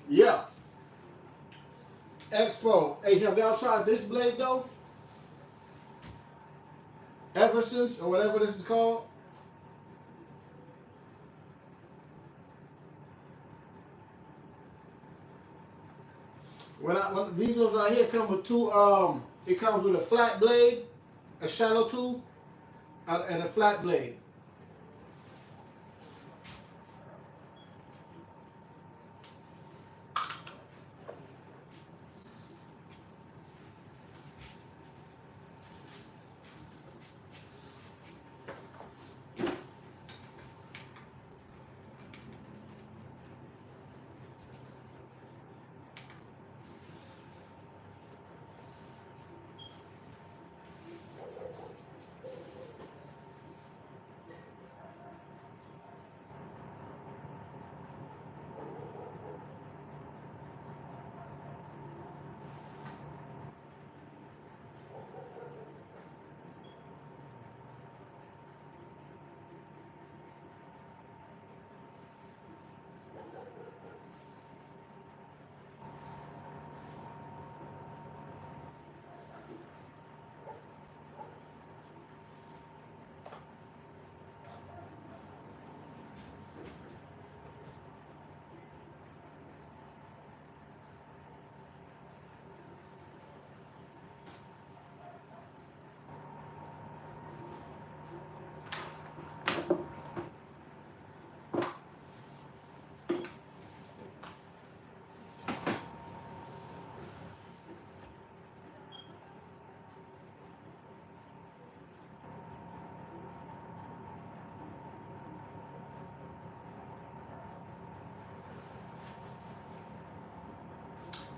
Yeah, X-Pro. Hey, have y'all tried this blade though? Ever since, or whatever this is called. When these ones right here come with two, it comes with a flat blade, a shallow tooth, and a flat blade.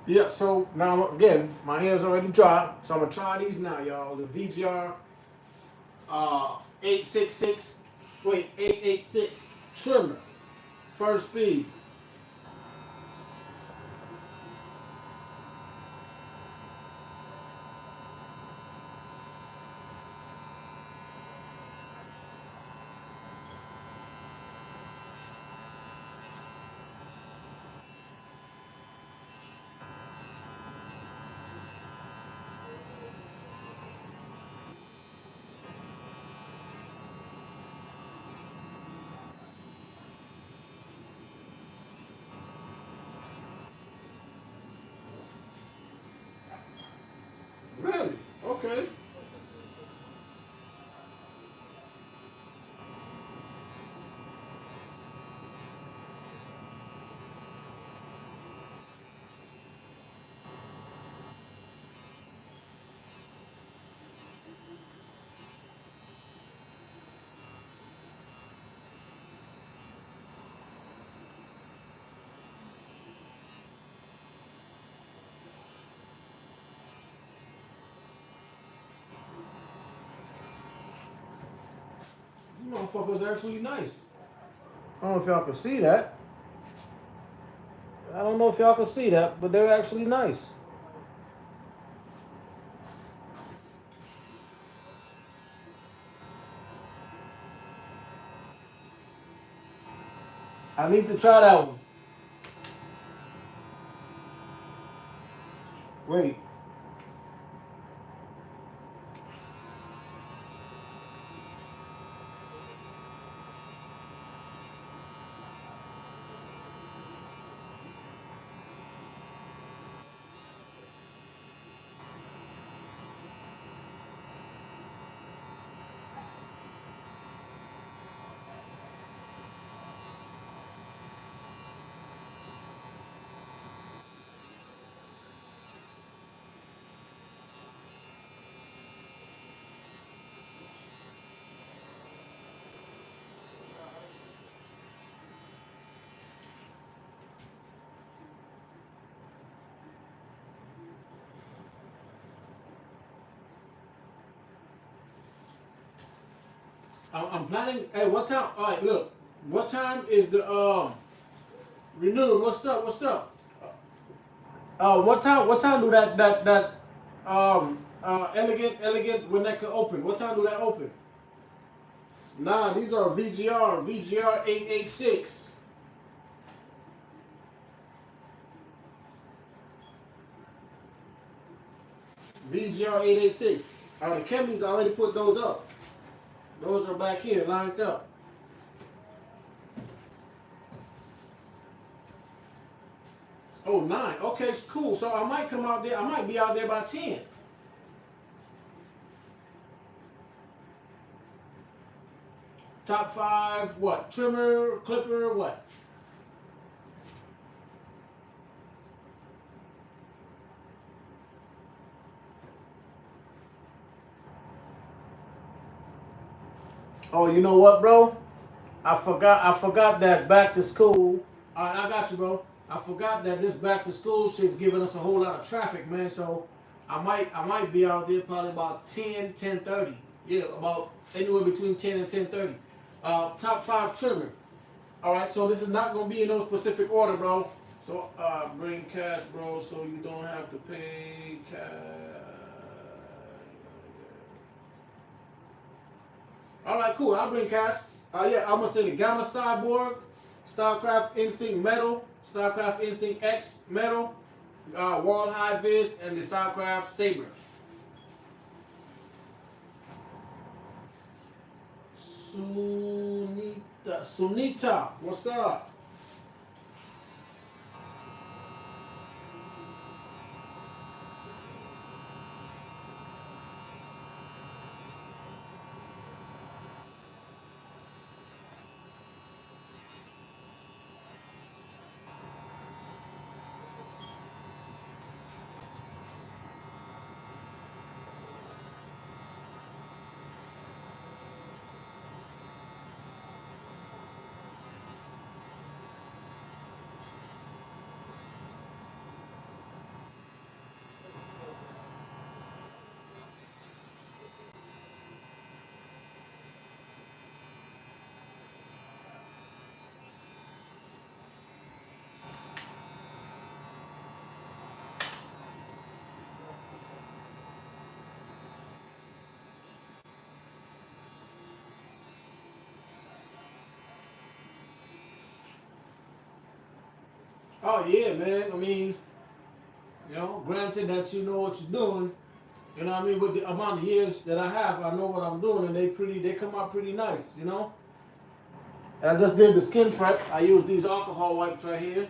Yeah, so now again, my hair's already dry, so I'm gonna try these now, y'all. The VGR 886 trimmer, first speed. Really? Okay. You motherfuckers actually nice. I don't know if y'all can see that. I don't know if y'all can see that, but they're actually nice. I need to try that one. Wait. I'm planning. Hey, what time? All right, look. What time is the renewed? What's up? What's up? What time? What time do that elegant when that can open? What time do that open? Nah, these are VGR V886. VGR 886. The Chemis already put those up. Those are back here lined up. Oh, 9. Okay, cool. So I might come out there. I might be out there by 10. Top 5, what? Trimmer, clipper, what? Oh, you know what, bro? I forgot that back to school. All right, I got you, bro. I forgot that this back to school shit's giving us a whole lot of traffic, man. So I might be out there probably about 10:30. Yeah, about anywhere between 10 and 10:30. Top 5 trimmer. All right, so this is not gonna be in no specific order, bro. So bring cash, bro, so you don't have to pay cash. All right, cool. I'll bring cash. Yeah, I'm gonna say the Gamma Cyborg, StarCraft Instinct Metal, StarCraft Instinct X Metal, Wall High Viz, and the StarCraft Saber. Sunita, what's up? Oh yeah, man. I mean, you know, granted that you know what you're doing, you know what I mean, with the amount of years that I have, I know what I'm doing, and they come out pretty nice, you know. And I just did the skin prep. I use these alcohol wipes right here.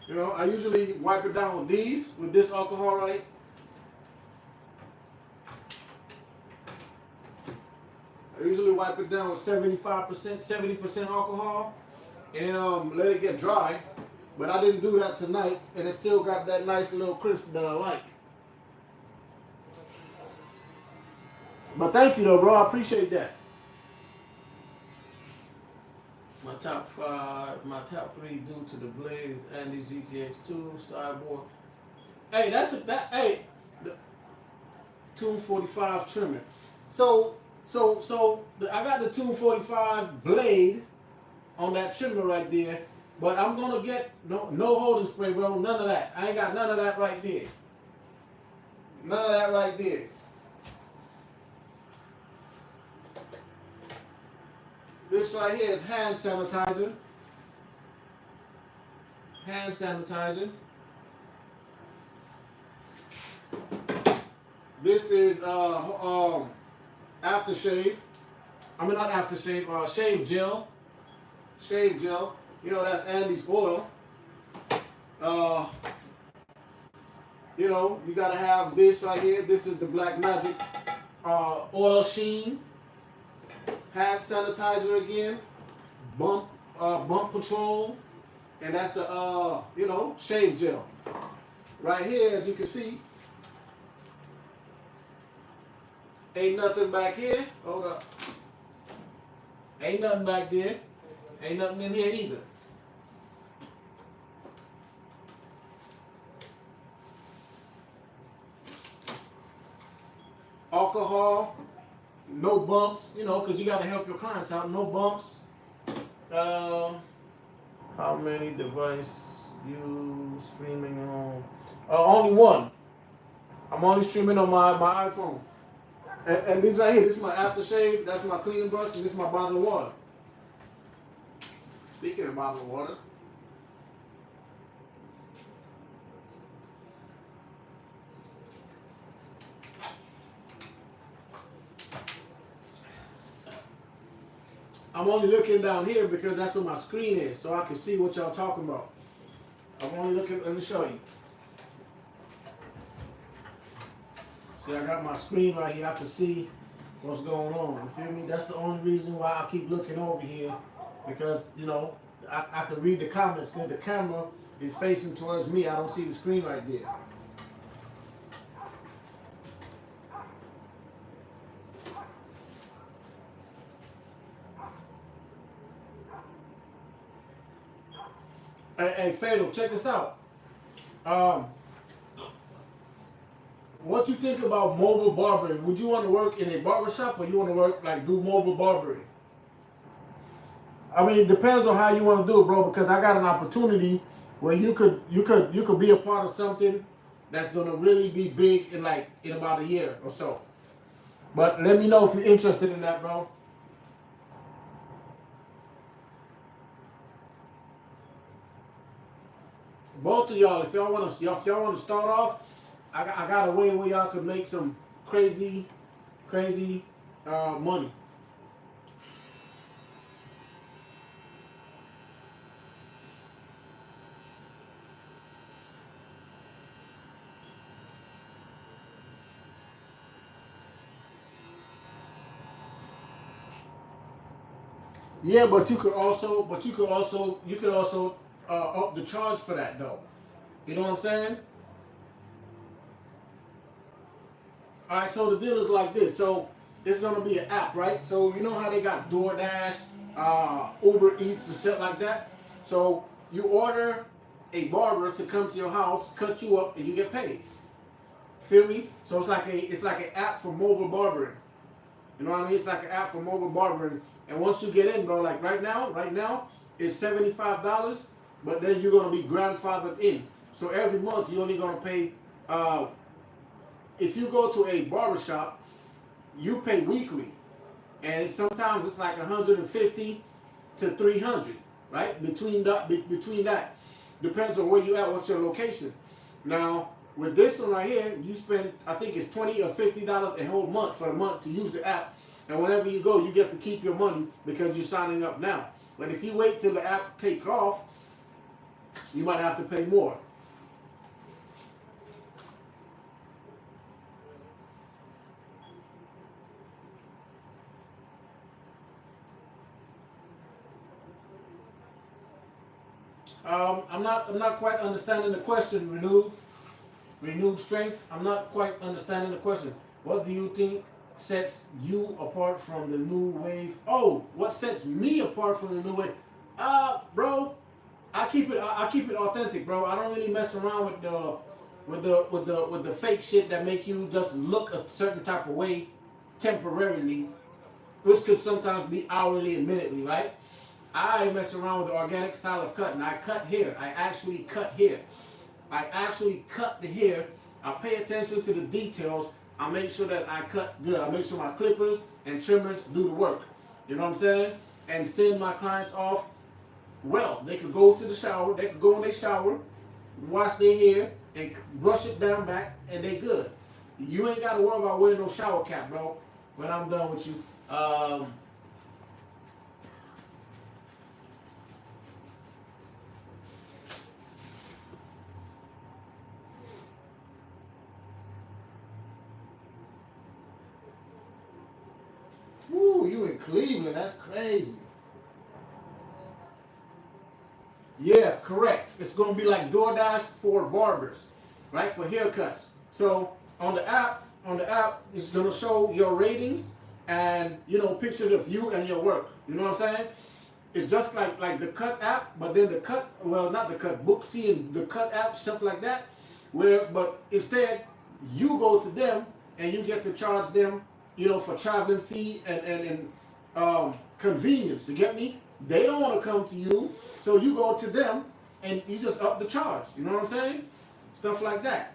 You know, I usually wipe it down with this alcohol, right? I usually wipe it down with 75%, 70% alcohol, and let it get dry. But I didn't do that tonight, and it still got that nice little crisp that I like. But thank you, though, bro. I appreciate that. My top 5, my top 3 due to the blades and these GTX2 Cyborg. Hey, hey, the 245 trimmer. So I got the 245 blade on that trimmer right there. But I'm gonna get no holding spray, bro. None of that. I ain't got none of that right there. None of that right there. This right here is hand sanitizer. Hand sanitizer. This is aftershave. I mean not aftershave. Shave gel. Shave gel. You know, that's Andy's oil. You know, you gotta have this right here. This is the Black Magic oil sheen. Hand sanitizer again. Bump Patrol. And that's the you know, shave gel. Right here, as you can see. Ain't nothing back here. Hold up. Ain't nothing back there. Ain't nothing in here either. Alcohol, no bumps, you know, because you got to help your clients out. No bumps. How many devices you streaming on? Only one. I'm only streaming on my iPhone. And these right here, this is my aftershave, that's my cleaning brush, and this is my bottle of water. Speaking of bottle of water, I'm only looking down here because that's where my screen is, so I can see what y'all talking about. I'm only looking, let me show you. See, I got my screen right here, I can see what's going on, you feel me? That's the only reason why I keep looking over here, because, you know, I can read the comments, because the camera is facing towards me, I don't see the screen right there. Hey, Fatal, check this out. What you think about mobile barbering? Would you want to work in a barber shop, or you want to work like do mobile barbering? I mean, it depends on how you want to do it, bro. Because I got an opportunity where you could be a part of something that's gonna really be big in about a year or so. But let me know if you're interested in that, bro. Both of y'all, if y'all want to start off, I got a way where y'all could make some crazy money. Yeah, but you could also up the charge for that though. You know what I'm saying? All right, so the deal is like this. So it's gonna be an app, right? So you know how they got DoorDash, Uber Eats and shit like that. So you order a barber to come to your house, cut you up, and you get paid. Feel me? So it's like an app for mobile barbering. You know what I mean? It's like an app for mobile barbering. And once you get in, bro, like right now it's $75, but then you're gonna be grandfathered in. So every month you're only gonna pay. If you go to a barbershop, you pay weekly, and sometimes it's like 150 to 300, right? Between that, depends on where you at. What's your location? Now with this one right here, you spend, I think it's $20 or $50 a whole month for a month to use the app. And whenever you go, you get to keep your money because you're signing up now. But if you wait till the app take off, you might have to pay more. I'm not quite understanding the question. Renewed strength. I'm not quite understanding the question. What do you think sets you apart from the new wave? Oh, what sets me apart from the new wave? Bro, I keep it authentic, bro. I don't really mess around with the fake shit that make you just look a certain type of way temporarily, which could sometimes be hourly and minutely, right? I mess around with the organic style of cutting. I cut hair. I actually cut hair. I actually cut the hair. I pay attention to the details. I make sure that I cut good. I make sure my clippers and trimmers do the work. You know what I'm saying? And send my clients off well. They could go to the shower. They could go in their shower, wash their hair, and brush it down back, and they good. You ain't got to worry about wearing no shower cap, bro, when I'm done with you. Woo, you in Cleveland, that's crazy. Yeah, correct. It's going to be like DoorDash for barbers, right? For haircuts. So on the app, it's going to show your ratings and, pictures of you and your work. You know what I'm saying? It's just like the Cut app, but then the Cut, well, not the Cut, Booksy and the Cut app, stuff like that. But instead, you go to them and you get to charge them, for traveling fee and convenience. You get me? They don't want to come to you, so you go to them and you just up the charge. You know what I'm saying? Stuff like that.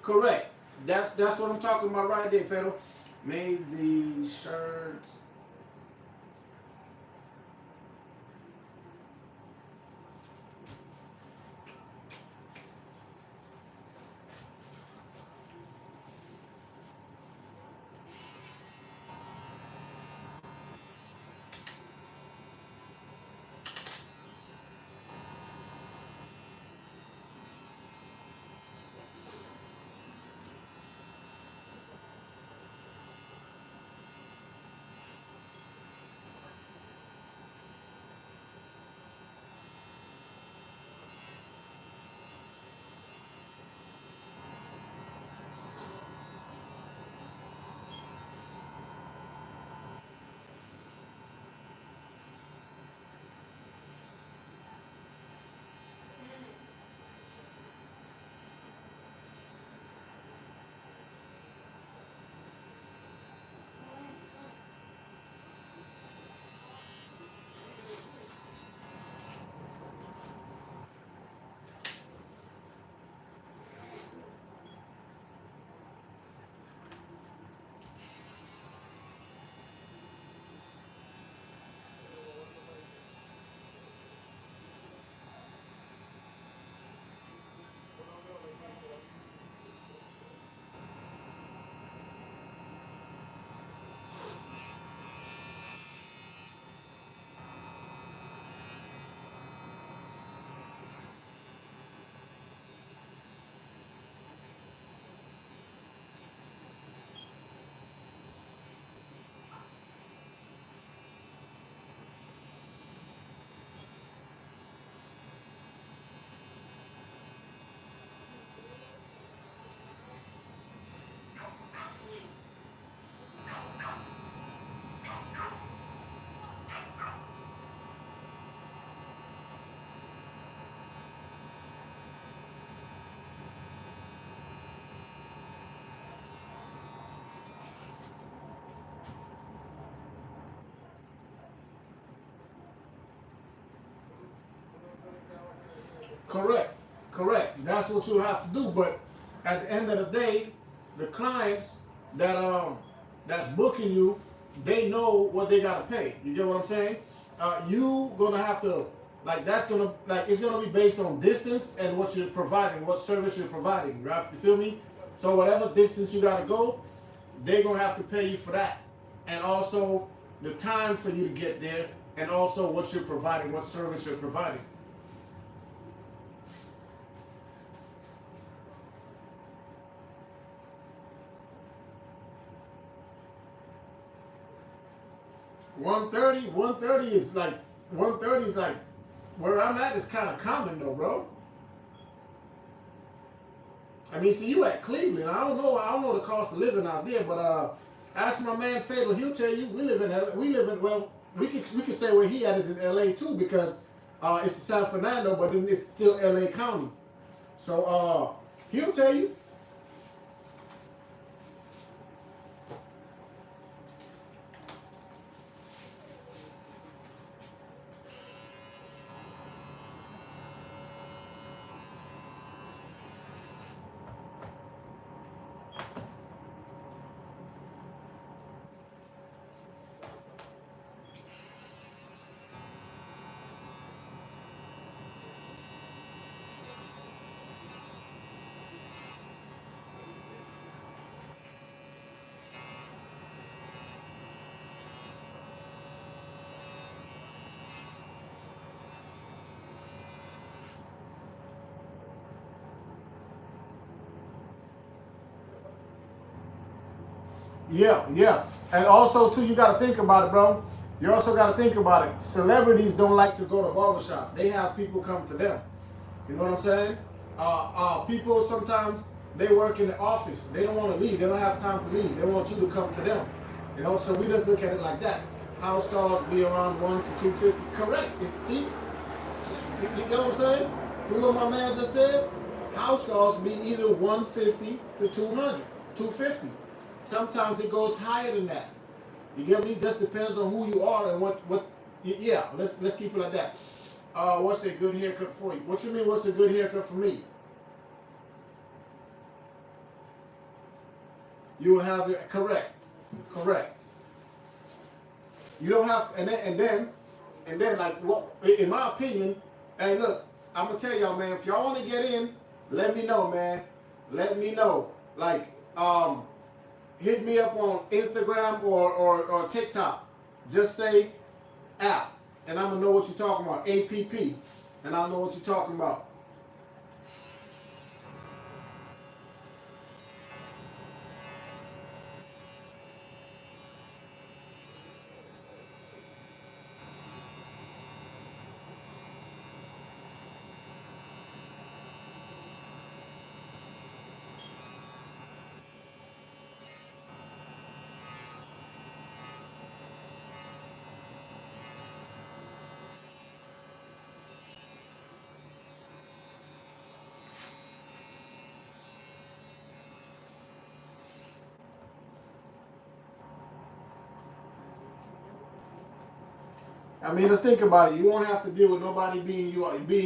Correct. That's what I'm talking about right there, Federal. Made the shirts. Correct. Correct. That's what you have to do. But at the end of the day, the clients that's booking you, they know what they gotta pay. You get what I'm saying? You gonna have to that's gonna it's gonna be based on distance and what you're providing, what service you're providing, right? You feel me? So whatever distance you gotta go, they're gonna have to pay you for that. And also the time for you to get there, and also what you're providing, what service you're providing. One thirty is like 130 is like where I'm at is kind of common though, bro. I mean, see, you at Cleveland. I don't know the cost of living out there, but ask my man Fatal. He'll tell you we live in well, we could say where he at is in LA too, because it's San Fernando, but then it's still LA County. So he'll tell you. Yeah, yeah. And also too, you gotta think about it, bro. You also gotta think about it. Celebrities don't like to go to barbershops. They have people come to them. You know what I'm saying? People sometimes they work in the office. They don't want to leave. They don't have time to leave. They want you to come to them. You know, so we just look at it like that. House calls be around 1 to 250. Correct. See, you know what I'm saying? See what my man just said? House calls be either 150 to 200, 250. Sometimes it goes higher than that. You get me? Just depends on who you are and what. Yeah, let's keep it like that. What's a good haircut for you? What you mean? What's a good haircut for me? You will have your correct. You don't have and then like what in my opinion, hey look, I'm gonna tell y'all, man, if y'all wanna get in, let me know, man. Let me know. Like, hit me up on Instagram or TikTok. Just say app. And I'm gonna know what you're talking about. APP. And I'll know what you're talking about. I mean, let's think about it. You won't have to deal with nobody being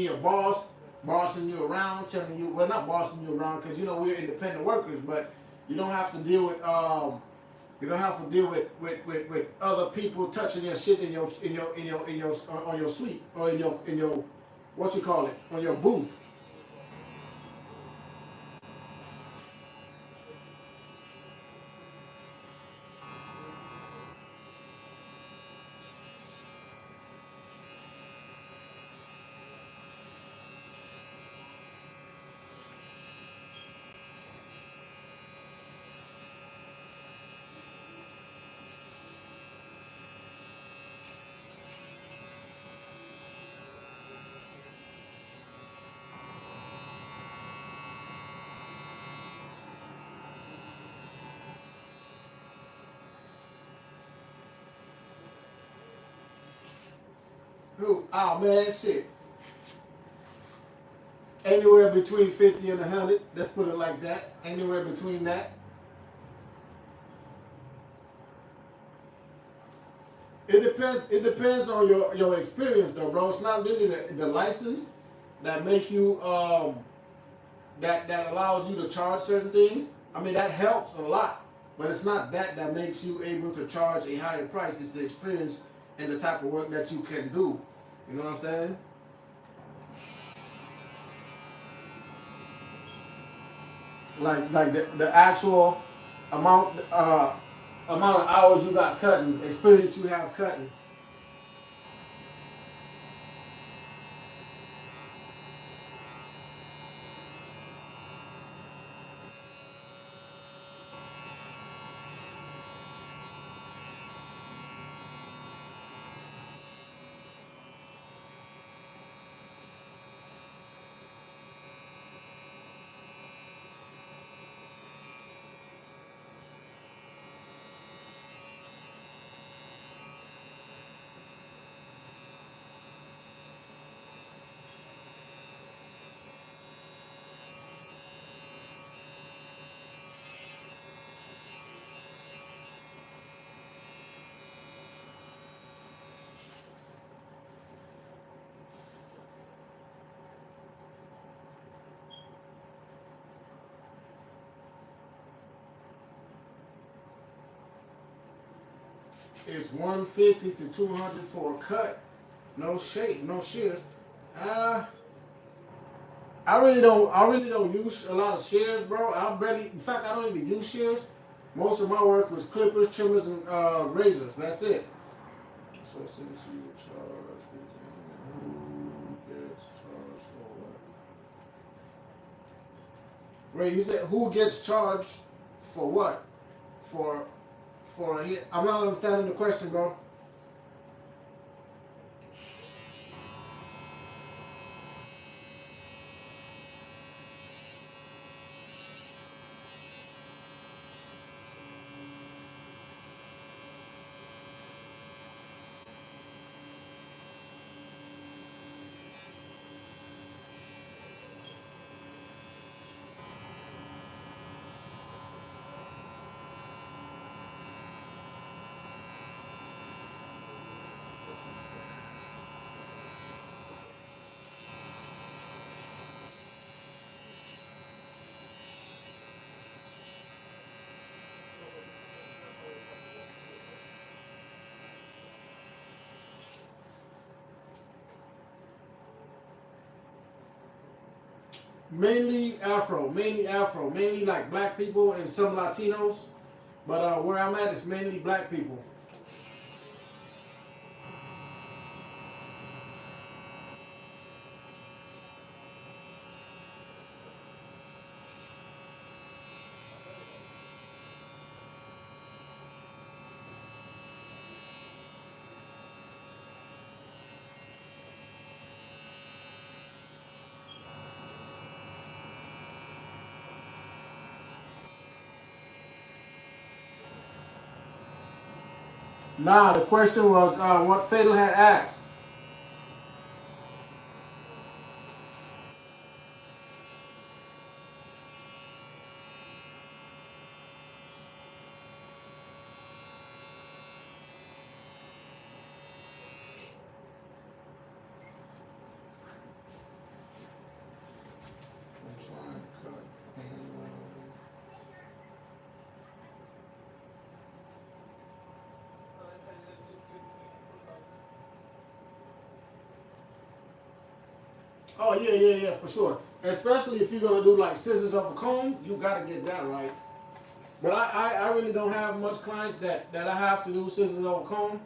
your boss, bossing you around, telling you, well, not bossing you around, because you know we're independent workers, but you don't have to deal with with other people touching your shit in your on your suite or in your what you call it, on your booth. Who? Oh man, shit. Anywhere between 50 and 100. Let's put it like that. Anywhere between that. It depends. It depends on your experience, though, bro. It's not really the license that make you that allows you to charge certain things. I mean, that helps a lot, but it's not that makes you able to charge a higher price. It's the experience and the type of work that you can do. You know what I'm saying? Like the actual amount of hours you got cutting, experience you have cutting. It's 150 to 200 for a cut. No shade, no shears. Uh, I really don't use a lot of shears, bro. In fact, I don't even use shears. Most of my work was clippers, trimmers, and razors. That's it. So since you charge, who gets charged for what? Wait, you said who gets charged for what? For I'm not understanding the question, bro. mainly Afro, mainly like black people and some Latinos. But where I'm at is mainly black people. Nah, the question was what Fatal had asked. Oh yeah, for sure. Especially if you're gonna do like scissors of a comb, you gotta get that right. But I really don't have much clients that I have to do scissors of a comb.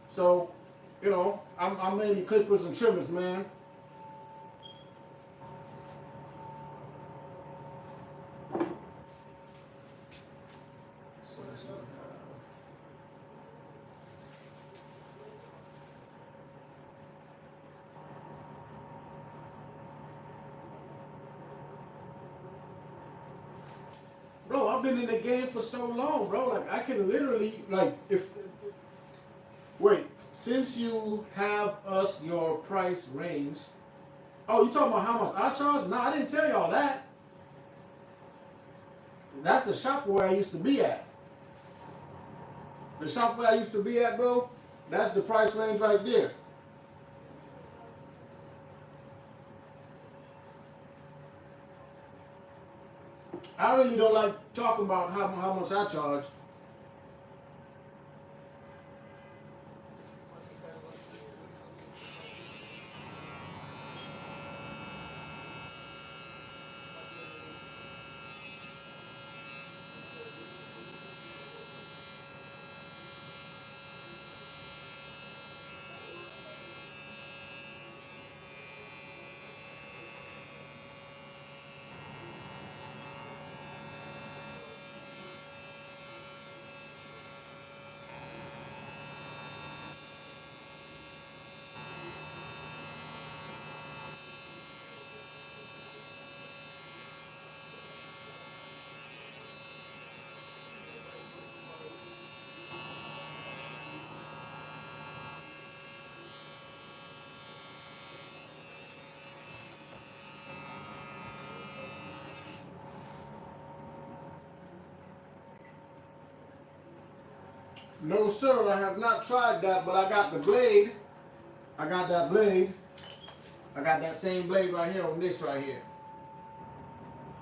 So, you know, I'm mainly clippers and trimmers, man. Bro, I've been in the game for so long, bro. Like I can literally like if wait, since you have us your price range. Oh, you talking about how much I charge? No, I didn't tell y'all that. That's the shop where I used to be at. The shop where I used to be at, bro, that's the price range right there. I really don't like talking about how much I charge. No, sir, I have not tried that, but I got the blade. I got that blade. I got that same blade right here on this right here.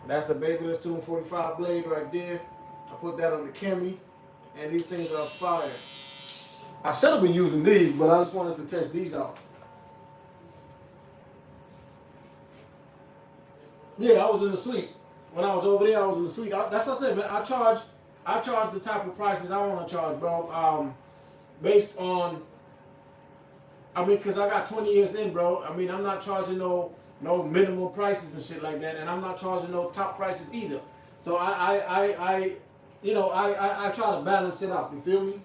That's the Babyliss 245 blade right there. I put that on the Chemi, and these things are fire. I should have been using these, but I just wanted to test these out. Yeah, I was in the suite. When I was over there, I was in the suite. That's what I said, man. I charge the type of prices I want to charge, bro. Based on, I mean, cause I got 20 years in, bro. I mean, I'm not charging no minimum prices and shit like that, and I'm not charging no top prices either. So I try to balance it out. You feel me?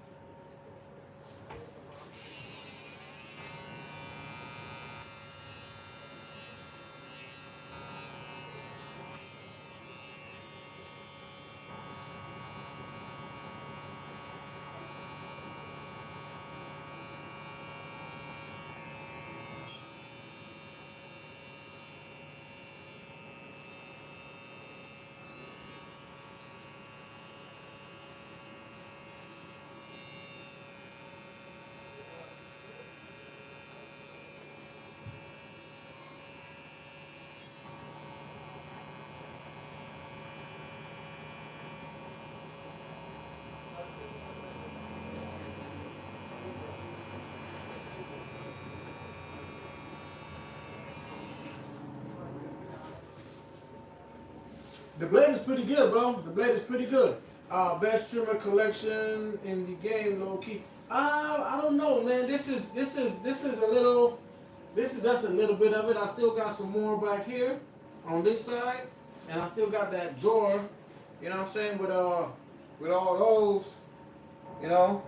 The blade is pretty good, bro. The blade is pretty good. Best trimmer collection in the game, low key. I don't know, man. This is a little. This is just a little bit of it. I still got some more back here on this side, and I still got that drawer. You know what I'm saying, with all those. You know,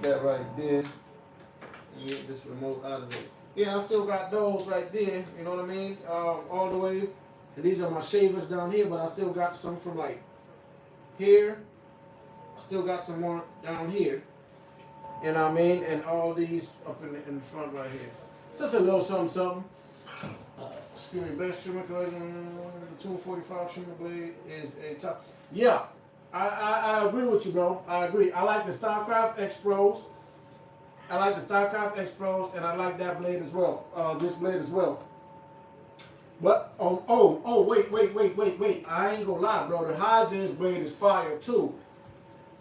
that right there. And get this remote out of it. Yeah, I still got those right there. You know what I mean? All the way. And these are my shavers down here, but I still got some from like here. I still got some more down here. You know what I mean? And all these up in the front right here. It's just a little something. Excuse me, best trimmer collection. The 245 trimmer blade is a top. Yeah, I agree with you, bro. I agree. I like the StarCraft X Pros. I like the StarCraft X Pros, and I like that blade as well. This blade as well. But wait. I ain't gonna lie, bro. The high vis blade is fire too.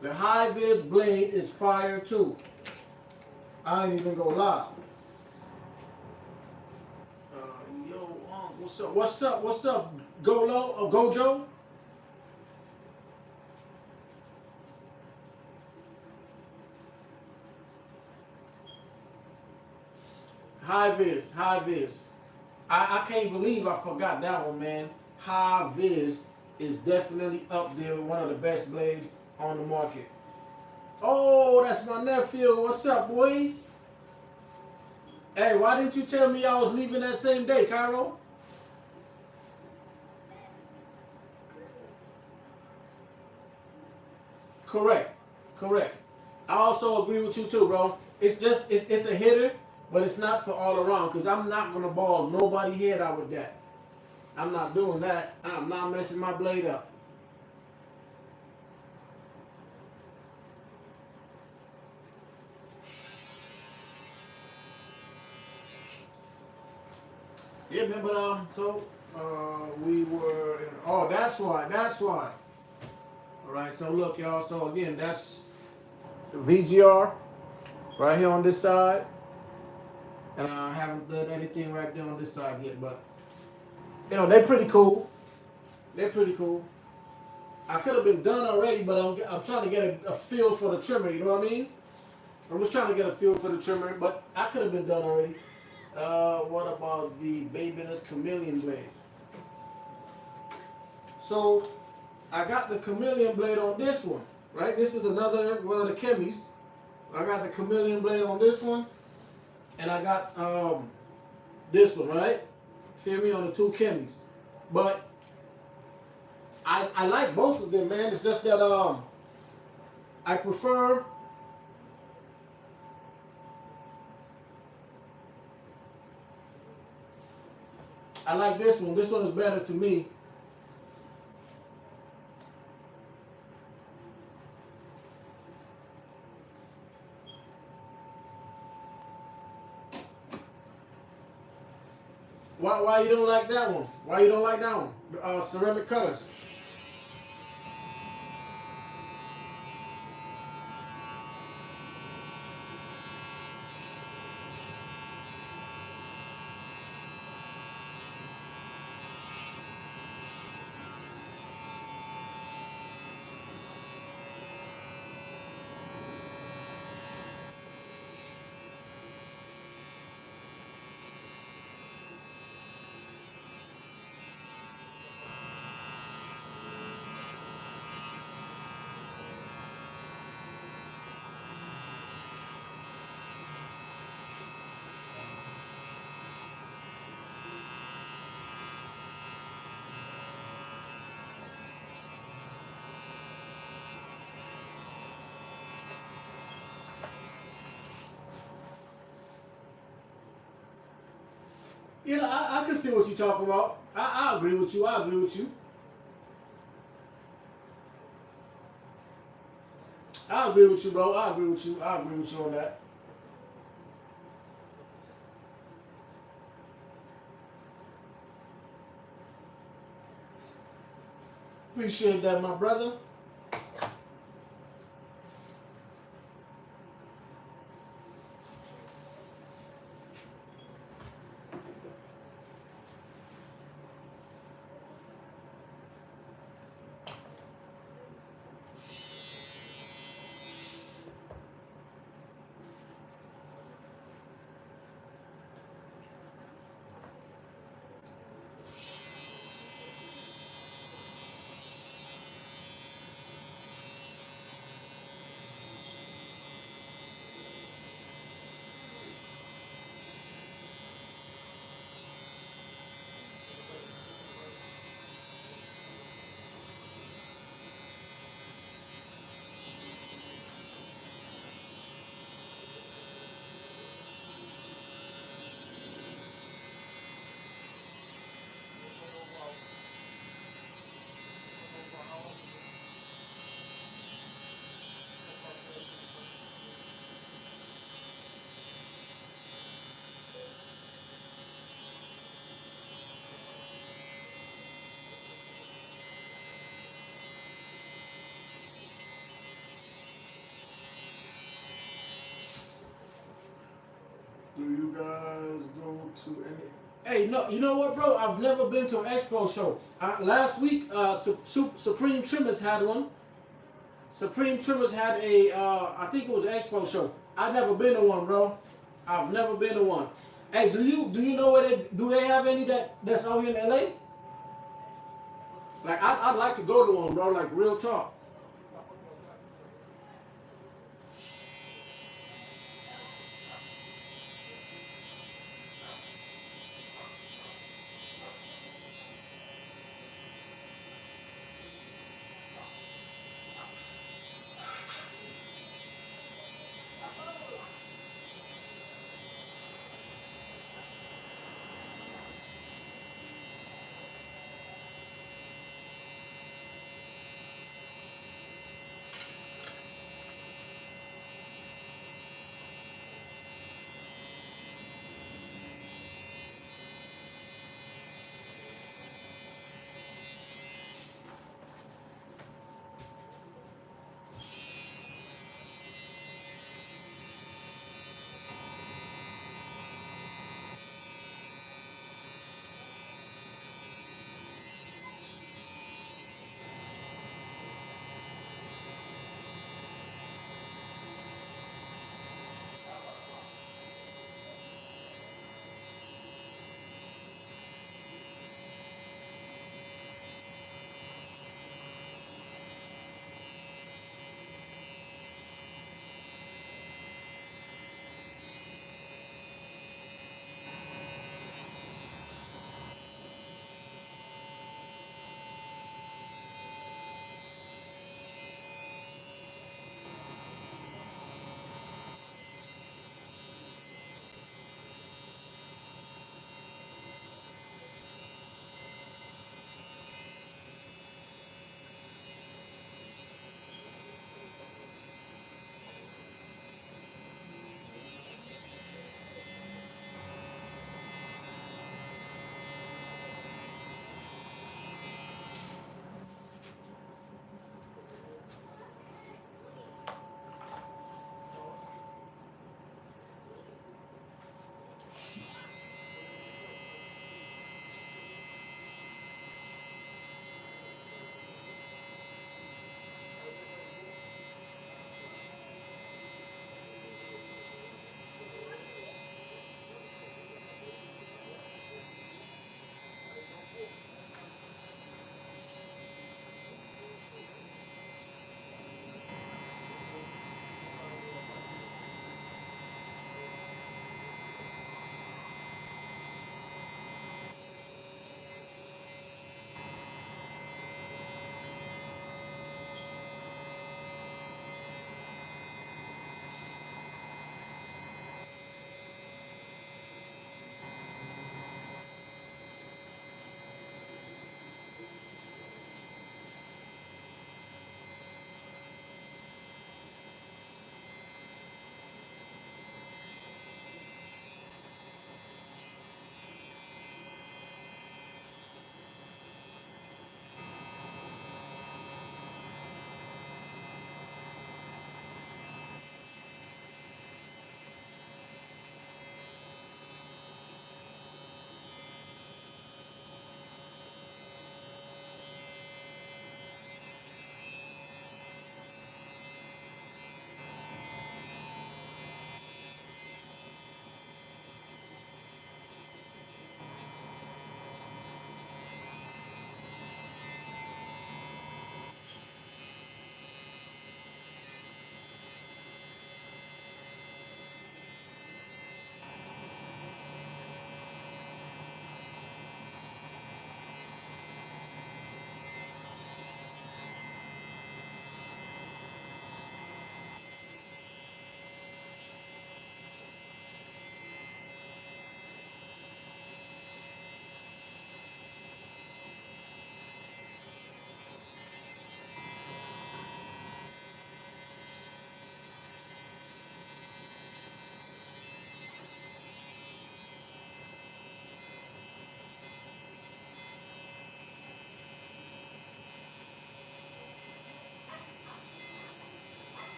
The high vis blade is fire too. I ain't even gonna lie. What's up, Golo or Gojo? High vis. I can't believe I forgot that one, man. High vis is definitely up there with one of the best blades on the market. Oh, that's my nephew. What's up, boy? Hey, why didn't you tell me I was leaving that same day, Cairo? Correct. I also agree with you too, bro. It's a hitter, but it's not for all around, because I'm not gonna ball nobody head out with that. I'm not doing that. I'm not messing my blade up. Yeah, man, but we were in, oh, that's why. All right, so look, y'all. So again, that's the VGR right here on this side, and I haven't done anything right there on this side yet, but you know they're pretty cool. I could have been done already, but I'm trying to get a feel for the trimmer. You know what I mean? I'm just trying to get a feel for the trimmer, but I could have been done already. What about the Babiness Chameleon blade? So I got the Chameleon blade on this one, right? This is another one of the chemis. I got the Chameleon blade on this one, and I got this one, right? Feel me, on the two chemis. But I like both of them, man. It's just that I prefer. I like this one. This one is better to me. Why you don't like that one? Why you don't like that one? Ceramic colors. You know, I can see what you're talking about. I agree with you. I agree with you. I agree with you, bro. I agree with you. I agree with you on that. Appreciate that, my brother. Hey, no, you know what, bro? I've never been to an expo show. Last week, Supreme Trimmers had one. Supreme Trimmers had a, I think it was an expo show. I've never been to one, bro. I've never been to one. Hey, do you know where they have any that's out here in LA? Like I'd like to go to one, bro. Like real talk.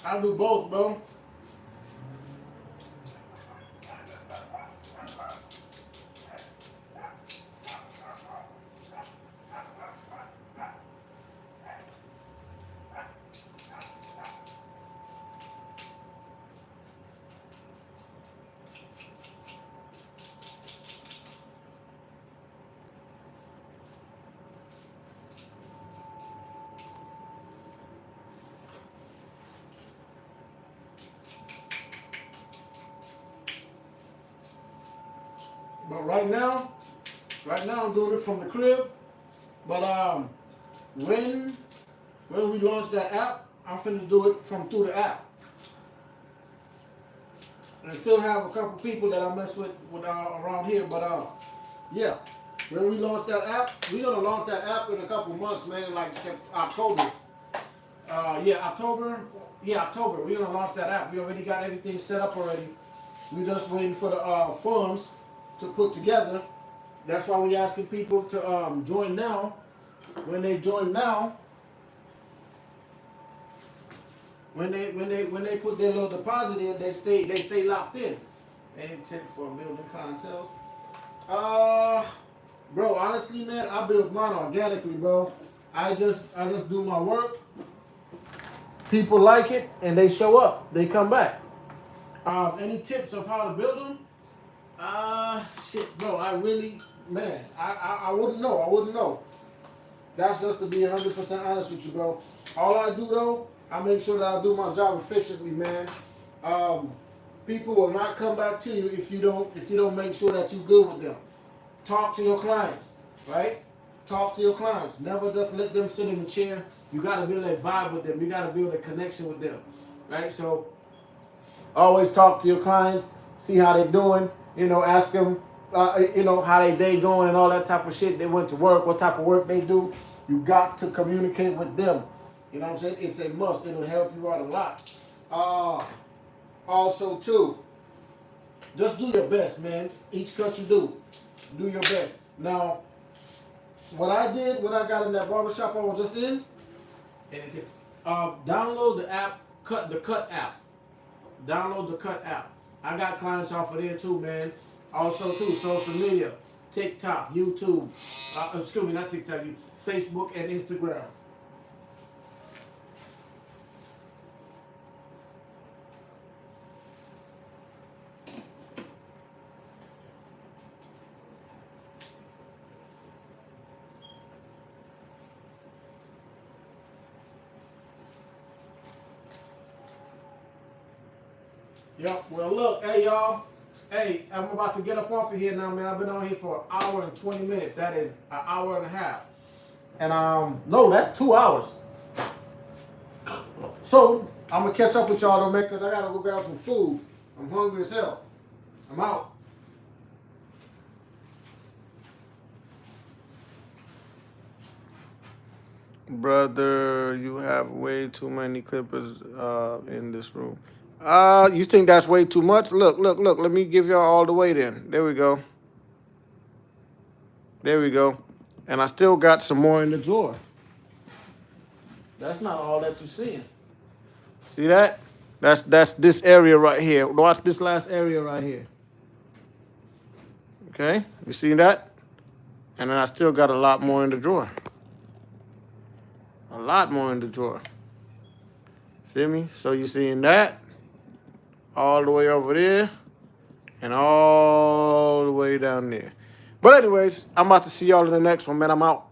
I do both, bro. But right now I'm doing it from the crib. But when we launch that app, I'm finna do it from through the app. And I still have a couple people that I mess with around here. But yeah, when we launch that app, we're gonna launch that app in a couple months, man. Like October. October. Yeah, October. We're gonna launch that app. We already got everything set up already. We're just waiting for the funds to put together. That's why we're asking people to join now. When they join now, when they put their little deposit in, they stay locked in. Any tip for building clientele? Bro, honestly, man, I build mine organically, bro. I just do my work. People like it, and they show up. They come back. Any tips of how to build them? Shit, bro. I really, man, I wouldn't know. I wouldn't know. That's just to be 100% honest with you, bro. All I do though, I make sure that I do my job efficiently, man. People will not come back to you if you don't make sure that you're good with them. Talk to your clients, right? Talk to your clients. Never just let them sit in the chair. You got to build a vibe with them. You got to build a connection with them, right? So always talk to your clients, see how they're doing. You know, ask them, how they day going and all that type of shit. They went to work, what type of work they do. You got to communicate with them. You know what I'm saying? It's a must. It'll help you out a lot. Also, too, just do your best, man. Each cut you do your best. Now, what I did when I got in that barbershop I was just in, download the app, the Cut app. Download the Cut app. I got clients off of there too, man. Also, too, social media, TikTok, YouTube, excuse me, not TikTok, Facebook and Instagram. Yep, well look, hey y'all. Hey, I'm about to get up off of here now, man. I've been on here for an hour and 20 minutes. That is an hour and a half. And no, that's 2 hours. So I'm gonna catch up with y'all though, man, because I gotta go grab some food. I'm hungry as hell. I'm out. Brother, you have way too many clippers in this room. You think that's way too much? Look. Let me give y'all all the way then. There we go. There we go. And I still got some more in the drawer. That's not all that you're seeing. See that? That's this area right here. Watch this last area right here. Okay? You see that? And then I still got a lot more in the drawer. A lot more in the drawer. See me? So you seeing that? All the way over there. And all the way down there. But anyways, I'm about to see y'all in the next one, man. I'm out.